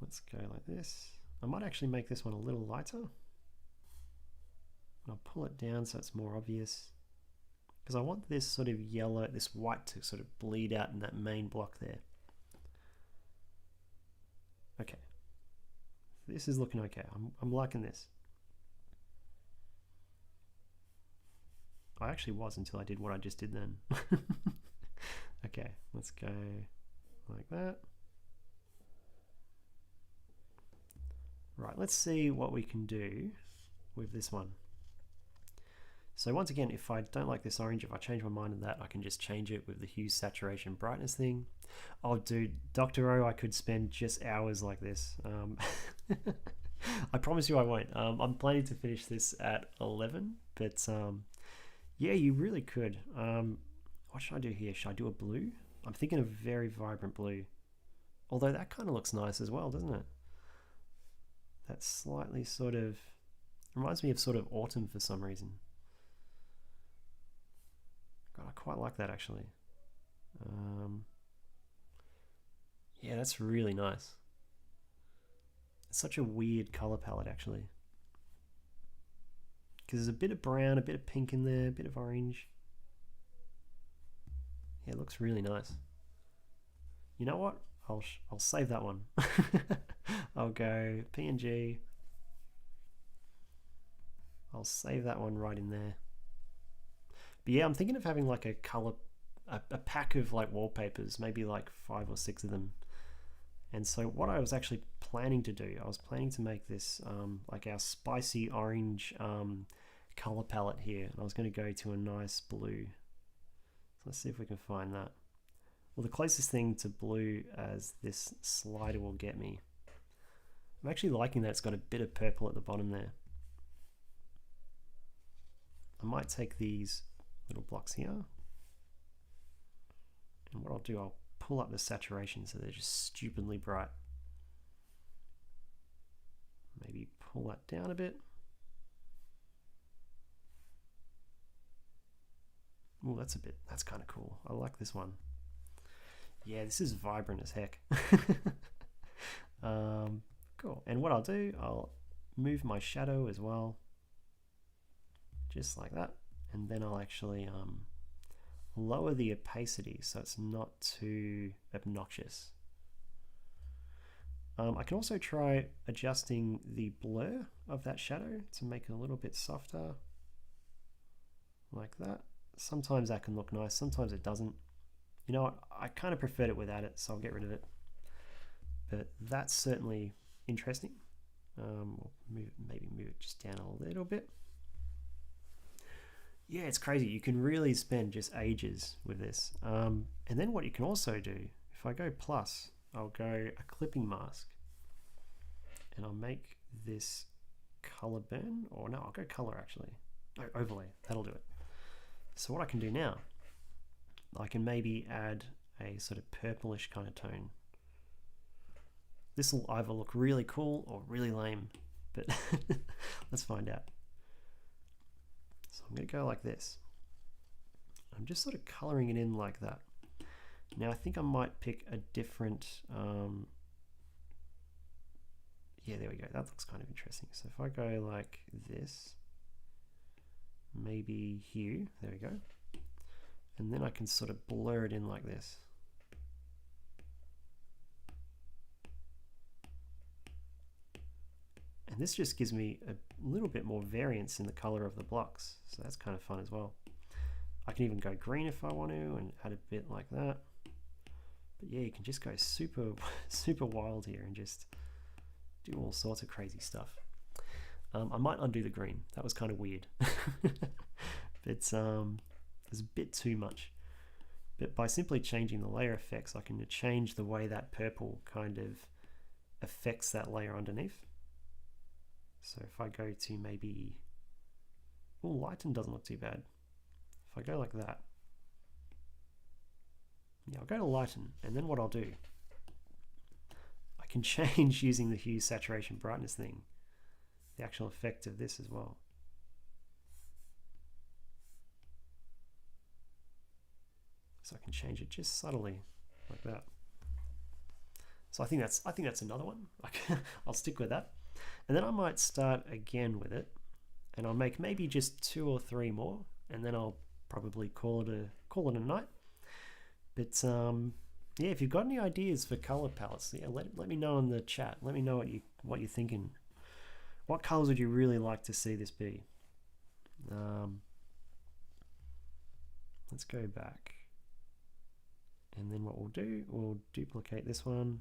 Let's go like this. I might actually make this one a little lighter. I'll pull it down so it's more obvious, because I want this sort of yellow, this white to sort of bleed out in that main block there. Okay, this is looking okay. I'm liking this. I actually was until I did what I just did then. Okay, let's go like that. Right, let's see what we can do with this one. So once again, if I don't like this orange, if I change my mind on that, I can just change it with the hue, saturation, brightness thing. Oh dude, Dr. O, I could spend just hours like this. I promise you I won't. I'm planning to finish this at 11, but yeah, you really could. What should I do here? Should I do a blue? I'm thinking a very vibrant blue. Although that kind of looks nice as well, doesn't it? That slightly sort of reminds me of sort of autumn for some reason. God, I quite like that actually. Yeah, that's really nice. It's such a weird color palette actually, because there's a bit of brown, a bit of pink in there, a bit of orange. Yeah, it looks really nice. You know what? I'll save that one. I'll go PNG. I'll save that one right in there. But yeah, I'm thinking of having like a pack of like wallpapers, maybe like 5 or 6 of them. And so what I was actually planning to do, I was planning to make this like our spicy orange color palette here. And I was going to go to a nice blue. So let's see if we can find that. Well, the closest thing to blue as this slider will get me. I'm actually liking that it's got a bit of purple at the bottom there. I might take these little blocks here, and what I'll do, I'll pull up the saturation so they're just stupidly bright. Maybe pull that down a bit. Oh, that's kind of cool. I like this one. Yeah, this is vibrant as heck. Cool. And what I'll do, I'll move my shadow as well, just like that. And then I'll actually lower the opacity so it's not too obnoxious. I can also try adjusting the blur of that shadow to make it a little bit softer, like that. Sometimes that can look nice, sometimes it doesn't. You know what, I kind of preferred it without it, so I'll get rid of it. But that's certainly interesting. We'll maybe move it just down a little bit. Yeah, it's crazy. You can really spend just ages with this. And then what you can also do, if I go plus, I'll go a clipping mask. And I'll make this color burn, or no, I'll go color actually. No, overlay, that'll do it. So what I can do now, I can maybe add a sort of purplish kind of tone. This will either look really cool or really lame, but let's find out. So I'm going to go like this. I'm just sort of coloring it in like that. Now I think I might pick a different, yeah, there we go. That looks kind of interesting. So if I go like this, maybe hue, there we go. And then I can sort of blur it in like this. And this just gives me a little bit more variance in the color of the blocks. So that's kind of fun as well. I can even go green if I want to and add a bit like that. But yeah, you can just go super wild here and just do all sorts of crazy stuff. I might undo the green. That was kind of weird. But there's a bit too much. But by simply changing the layer effects, I can change the way that purple kind of affects that layer underneath. So if I go to maybe, oh, lighten doesn't look too bad. If I go like that, yeah, I'll go to lighten, and then what I'll do, I can change using the hue, saturation, brightness thing, the actual effect of this as well. So I can change it just subtly, like that. So I think that's another one. I'll stick with that. And then I might start again with it, and I'll make maybe just 2 or 3 more, and then I'll probably call it a night. But yeah, if you've got any ideas for color palettes, yeah, let me know in the chat. Let me know what you're thinking. What colors would you really like to see this be? Let's go back, and then what we'll do, we'll duplicate this one,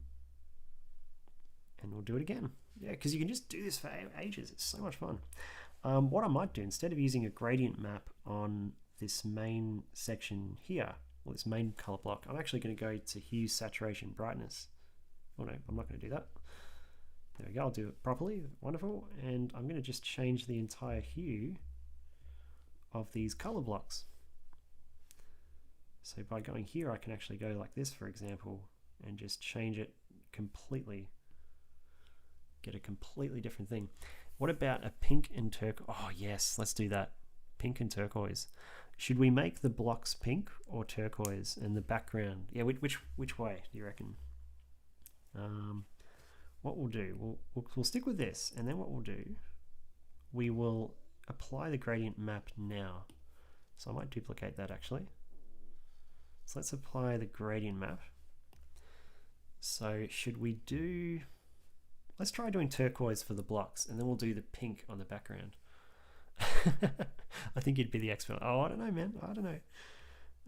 and we'll do it again. Yeah, because you can just do this for ages. It's so much fun. What I might do, instead of using a gradient map on this main section here, or this main color block, I'm actually going to go to hue, saturation, brightness. Oh no, I'm not going to do that. There we go, I'll do it properly. Wonderful. And I'm going to just change the entire hue of these color blocks. So by going here, I can actually go like this, for example, and just change it completely. Get a completely different thing. What about a pink and turquoise? Oh yes, let's do that. Pink and turquoise. Should we make the blocks pink or turquoise and the background? Yeah, which way do you reckon? What we'll do, we'll stick with this, and then what we'll do, we will apply the gradient map now. So I might duplicate that actually. So let's apply the gradient map. So should we do, let's try doing turquoise for the blocks, and then we'll do the pink on the background. I think you'd be the expert. Oh, I don't know, man. I don't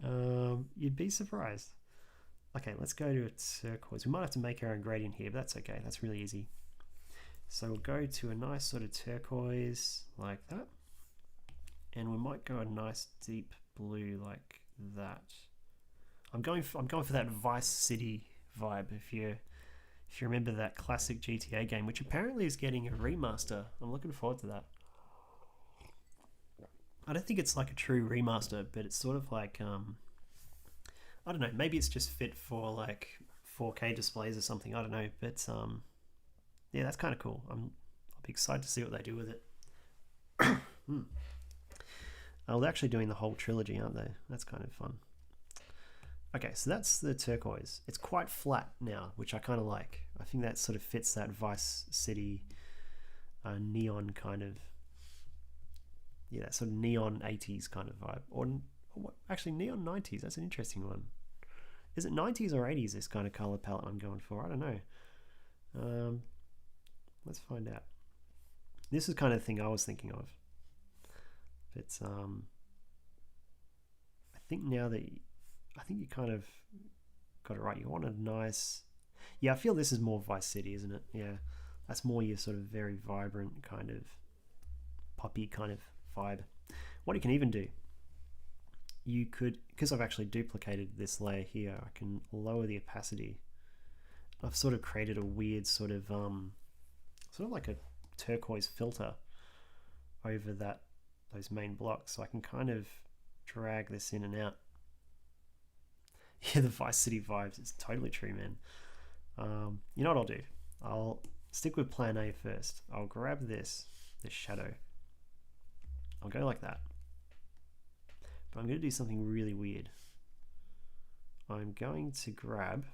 know. You'd be surprised. Okay, let's go to a turquoise. We might have to make our own gradient here, but that's okay. That's really easy. So we'll go to a nice sort of turquoise like that. And we might go a nice deep blue like that. I'm going for that Vice City vibe. If you remember that classic GTA game, which apparently is getting a remaster. I'm looking forward to that. I don't think it's like a true remaster, but it's sort of like I don't know, maybe it's just fit for like 4K displays or something, I don't know, but yeah, that's kind of cool. I'll be excited to see what they do with it. Oh, they're actually doing the whole trilogy, aren't they? That's kind of fun. Okay, so that's the turquoise. It's quite flat now, which I kind of like. I think that sort of fits that Vice City neon kind of, yeah, that sort of neon 80s kind of vibe. Or what? Actually, neon 90s, that's an interesting one. Is it 90s or 80s, this kind of color palette I'm going for? I don't know. Let's find out. This is kind of the thing I was thinking of. But I think now that I think you kind of got it right. You want a nice, yeah, I feel this is more Vice City, isn't it? Yeah, that's more your sort of very vibrant kind of poppy kind of vibe. What you can even do, you could, because I've actually duplicated this layer here, I can lower the opacity. I've sort of created a weird sort of like a turquoise filter over those main blocks, so I can kind of drag this in and out. Yeah, the Vice City vibes, it's totally true, man. You know what I'll do? I'll stick with plan A first. I'll grab this shadow. I'll go like that. But I'm going to do something really weird. I'm going to grab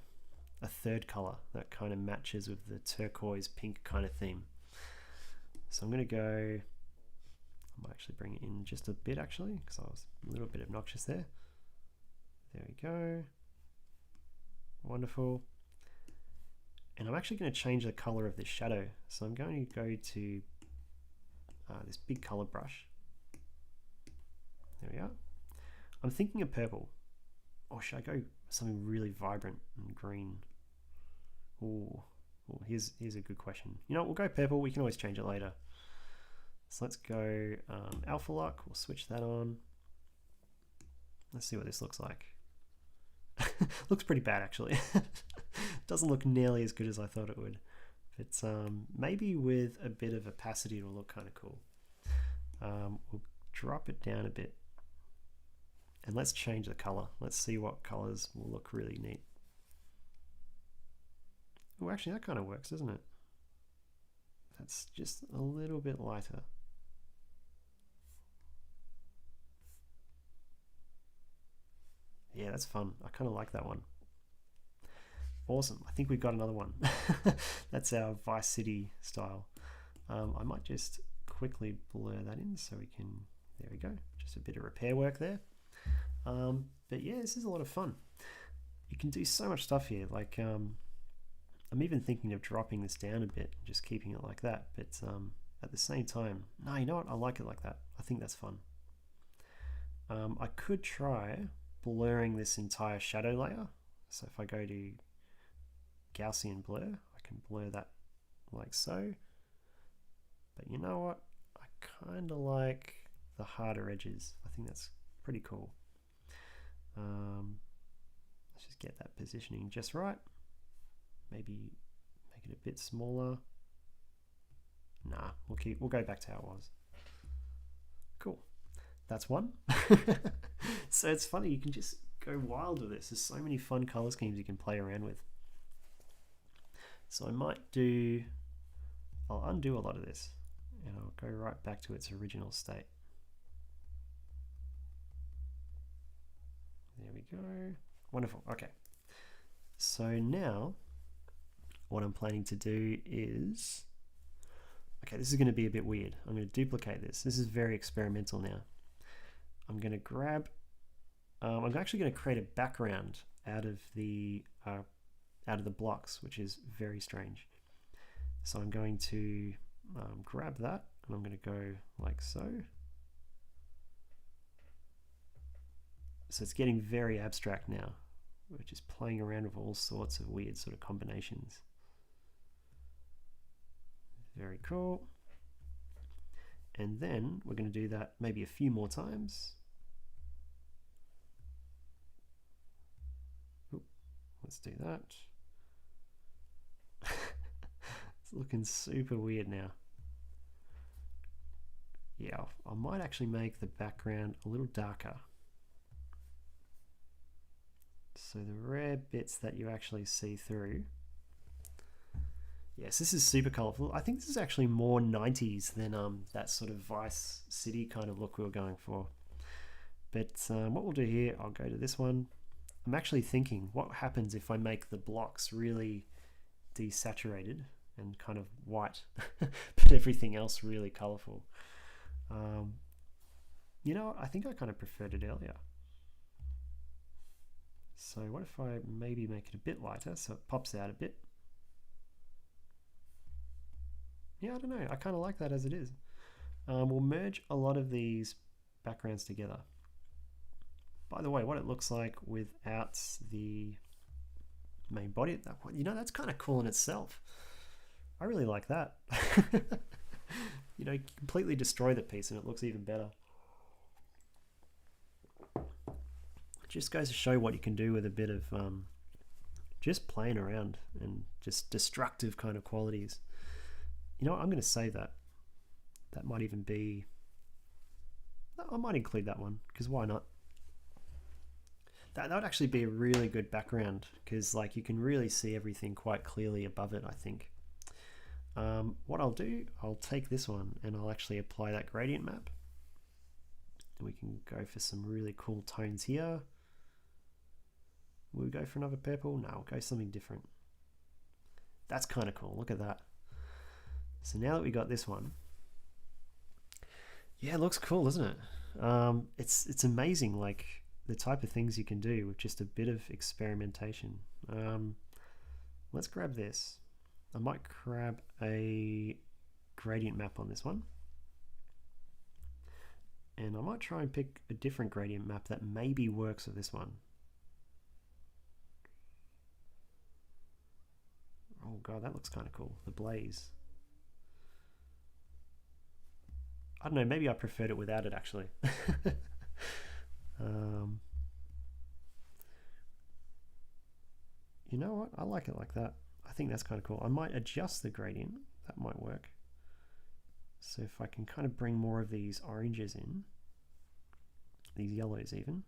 a third color that kind of matches with the turquoise pink kind of theme. So I'm going to go, I might actually bring it in just a bit actually, because I was a little bit obnoxious there. There we go. Wonderful. And I'm actually going to change the color of this shadow. So I'm going to go to this big color brush. There we are. I'm thinking of purple. Or should I go something really vibrant and green? Ooh, here's a good question. You know, we'll go purple. We can always change it later. So let's go alpha lock. We'll switch that on. Let's see what this looks like. Looks pretty bad actually. Doesn't look nearly as good as I thought it would. But maybe with a bit of opacity it'll look kind of cool. We'll drop it down a bit. And let's change the color. Let's see what colors will look really neat. Oh, actually that kind of works, doesn't it? That's just a little bit lighter. Yeah, that's fun. I kind of like that one. Awesome. I think we've got another one. That's our Vice City style. I might just quickly blur that in so we can, there we go. Just a bit of repair work there. But yeah, this is a lot of fun. You can do so much stuff here. Like, I'm even thinking of dropping this down a bit, just keeping it like that. But at the same time, no, you know what? I like it like that. I think that's fun. I could try blurring this entire shadow layer. So if I go to Gaussian blur, I can blur that like so. But you know what? I kind of like the harder edges. I think that's pretty cool. Let's just get that positioning just right. Maybe make it a bit smaller. Nah, we'll go back to how it was. Cool. That's one. So it's funny, you can just go wild with this. There's so many fun color schemes you can play around with. So I might I'll undo a lot of this and I'll go right back to its original state. There we go. Wonderful. Okay. So now what I'm planning to do is, okay, this is going to be a bit weird. I'm going to duplicate this. This is very experimental now. I'm going to grab, I'm actually going to create a background out of the blocks, which is very strange. So I'm going to grab that and I'm going to go like so. So it's getting very abstract now. We're just playing around with all sorts of weird sort of combinations. Very cool. And then we're going to do that maybe a few more times. Oop, let's do that. It's looking super weird now. Yeah, I might actually make the background a little darker. So the rare bits that you actually see through. Yes, this is super colorful. I think this is actually more 90s than that sort of Vice City kind of look we were going for. But what we'll do here, I'll go to this one. I'm actually thinking, what happens if I make the blocks really desaturated and kind of white, but everything else really colorful? You know, I think I kind of preferred it earlier. So what if I maybe make it a bit lighter so it pops out a bit? Yeah, I don't know. I kind of like that as it is. We'll merge a lot of these backgrounds together. By the way, what it looks like without the main body, you know, that's kind of cool in itself. I really like that. You know, completely destroy the piece and it looks even better. It just goes to show what you can do with a bit of just playing around and just destructive kind of qualities. You know what, I'm going to save that. That might even be, I might include that one because why not? That would actually be a really good background because like you can really see everything quite clearly above it, I think. What I'll do, I'll take this one and I'll actually apply that gradient map. And we can go for some really cool tones here. Will we go for another purple? No, we'll go something different. That's kind of cool. Look at that. So now that we got this one, yeah, it looks cool, doesn't it? It's amazing, like the type of things you can do with just a bit of experimentation. Let's grab this. I might grab a gradient map on this one. And I might try and pick a different gradient map that maybe works with this one. Oh god, that looks kind of cool. The blaze. I don't know, maybe I preferred it without it actually. You know what? I like it like that. I think that's kind of cool. I might adjust the gradient. That might work. So if I can kind of bring more of these oranges in, these yellows even.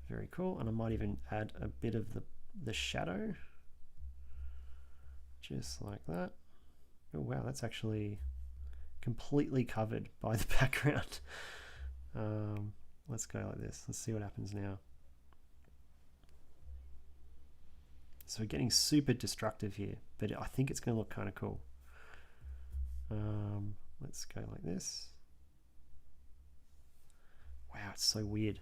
Very cool. And I might even add a bit of the shadow. Just like that. Oh wow, that's actually completely covered by the background. Let's go like this. Let's see what happens now. So we're getting super destructive here, but I think it's going to look kind of cool. Let's go like this. Wow, it's so weird.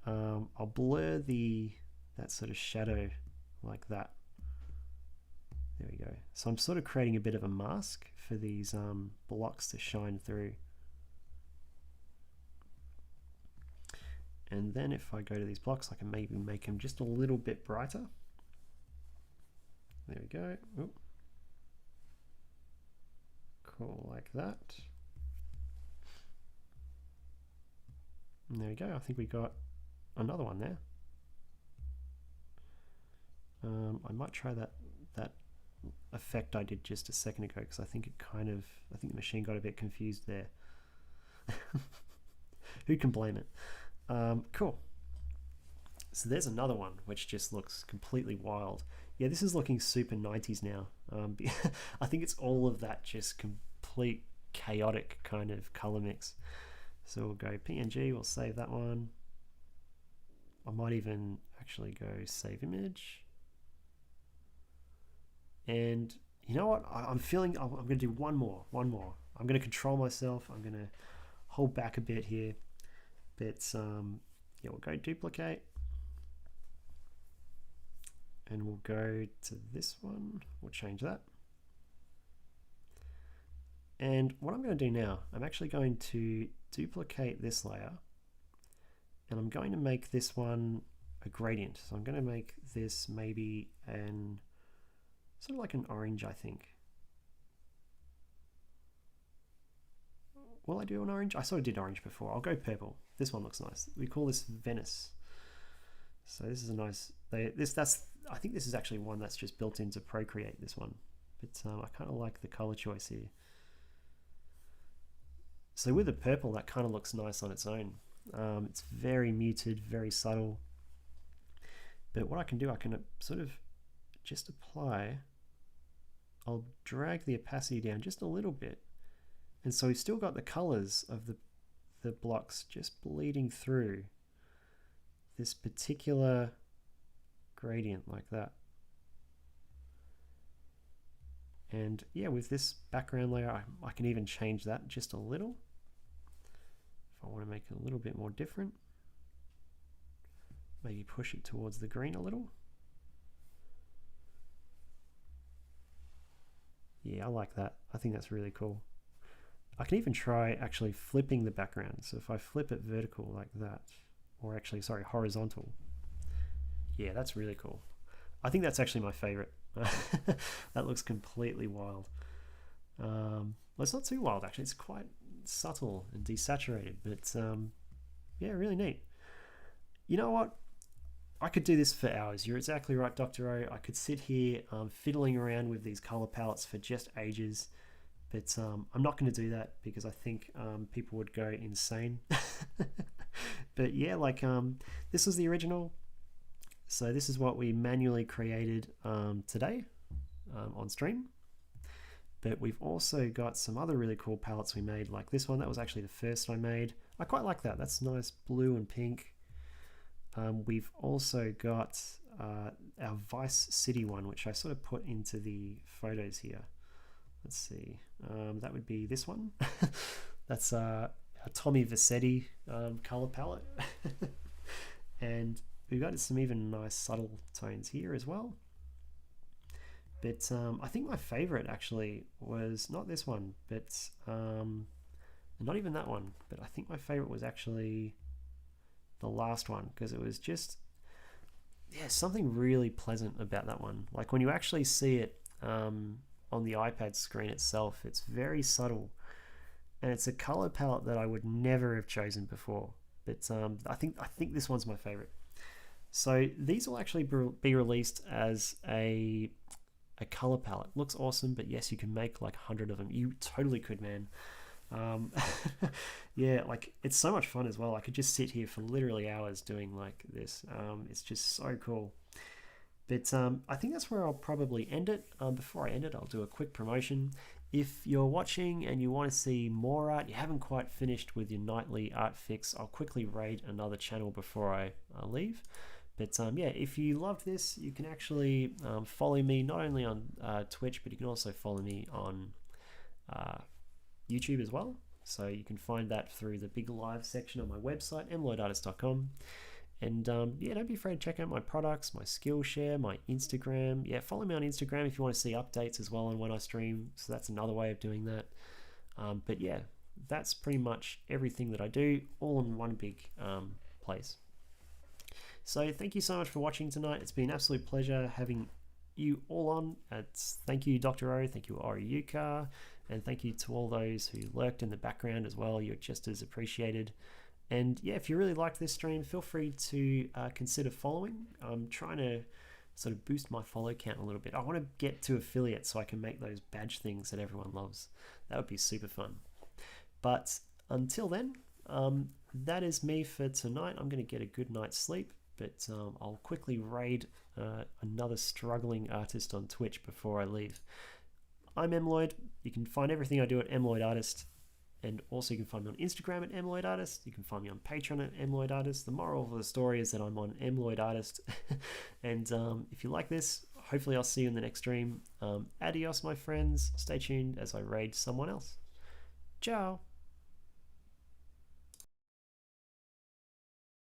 I'll blur that sort of shadow like that. There we go. So I'm sort of creating a bit of a mask for these blocks to shine through. And then if I go to these blocks, I can maybe make them just a little bit brighter. There we go. Oop. Cool, like that. And there we go. I think we got another one there. I might try that effect I did just a second ago, because I think the machine got a bit confused there. Who can blame it? Cool. So there's another one which just looks completely wild. Yeah, this is looking super 90s now. I think it's all of that just complete chaotic kind of color mix. So we'll go PNG, we'll save that one. I might even actually go save image. And you know what? I'm feeling I'm going to do one more. I'm going to control myself. I'm going to hold back a bit here. But yeah, we'll go duplicate. And we'll go to this one. We'll change that. And what I'm going to do now, I'm actually going to duplicate this layer. And I'm going to make this one a gradient. So I'm going to make this maybe sort of like an orange, I think. Will I do an orange? I sort of did orange before. I'll go purple. This one looks nice. We call this Venice. So this is a nice. I think this is actually one that's just built into Procreate. This one, but I kind of like the color choice here. So with the purple, that kind of looks nice on its own. It's very muted, very subtle. But what I can do, I can sort of just apply. I'll drag the opacity down just a little bit. And so we've still got the colors of the blocks just bleeding through this particular gradient like that. And yeah, with this background layer, I can even change that just a little. If I want to make it a little bit more different, maybe push it towards the green a little. Yeah, I like that. I think that's really cool. I can even try actually flipping the background. So if I flip it vertical like that, or actually, sorry, horizontal. Yeah, that's really cool. I think that's actually my favorite. That looks completely wild. Well, it's not too wild actually. It's quite subtle and desaturated, but yeah, really neat. You know what? I could do this for hours. You're exactly right, Dr. O. I could sit here fiddling around with these color palettes for just ages, but I'm not going to do that because I think people would go insane. But yeah, like this was the original. So this is what we manually created today on stream. But we've also got some other really cool palettes we made, like this one. That was actually the first I made. I quite like that. That's nice blue and pink. We've also got our Vice City one, which I sort of put into the photos here. Let's see. That would be this one. That's a Tommy Vercetti color palette. And we've got some even nice subtle tones here as well. But I think my favorite actually was not this one, but not even that one. But I think my favorite was actually the last one, because it was just, yeah, something really pleasant about that one. Like when you actually see it on the iPad screen itself, it's very subtle, and it's a color palette that I would never have chosen before. But I think this one's my favorite. So these will actually be released as a color palette. Looks awesome, but yes, you can make like 100 of them. You totally could, man. Yeah, like it's so much fun as well. I could just sit here for literally hours doing like this. It's just so cool. But I think that's where I'll probably end it. Before I end it, I'll do a quick promotion. If you're watching and you want to see more art, you haven't quite finished with your nightly art fix, I'll quickly raid another channel before I leave. But yeah, if you loved this, you can actually follow me not only on Twitch, but you can also follow me on YouTube as well. So you can find that through the big live section on my website, mlloydartist.com. And yeah, don't be afraid to check out my products, my Skillshare, my Instagram. Yeah, follow me on Instagram if you want to see updates as well on when I stream. So that's another way of doing that. But yeah, that's pretty much everything that I do, all in one big place. So thank you so much for watching tonight. It's been an absolute pleasure having you all on. Thank you, Dr. O. Thank you, Oriyuka. And thank you to all those who lurked in the background as well. You're just as appreciated. And yeah, if you really liked this stream, feel free to consider following. I'm trying to sort of boost my follow count a little bit. I want to get to affiliate so I can make those badge things that everyone loves. That would be super fun. But until then, that is me for tonight. I'm going to get a good night's sleep, but I'll quickly raid another struggling artist on Twitch before I leave. I'm mLloyd. You can find everything I do at mLloydArtist. And also you can find me on Instagram at mLloydArtist. You can find me on Patreon at mLloydArtist. The moral of the story is that I'm on mLloydArtist. And if you like this, hopefully I'll see you in the next stream. Adios, my friends. Stay tuned as I raid someone else. Ciao.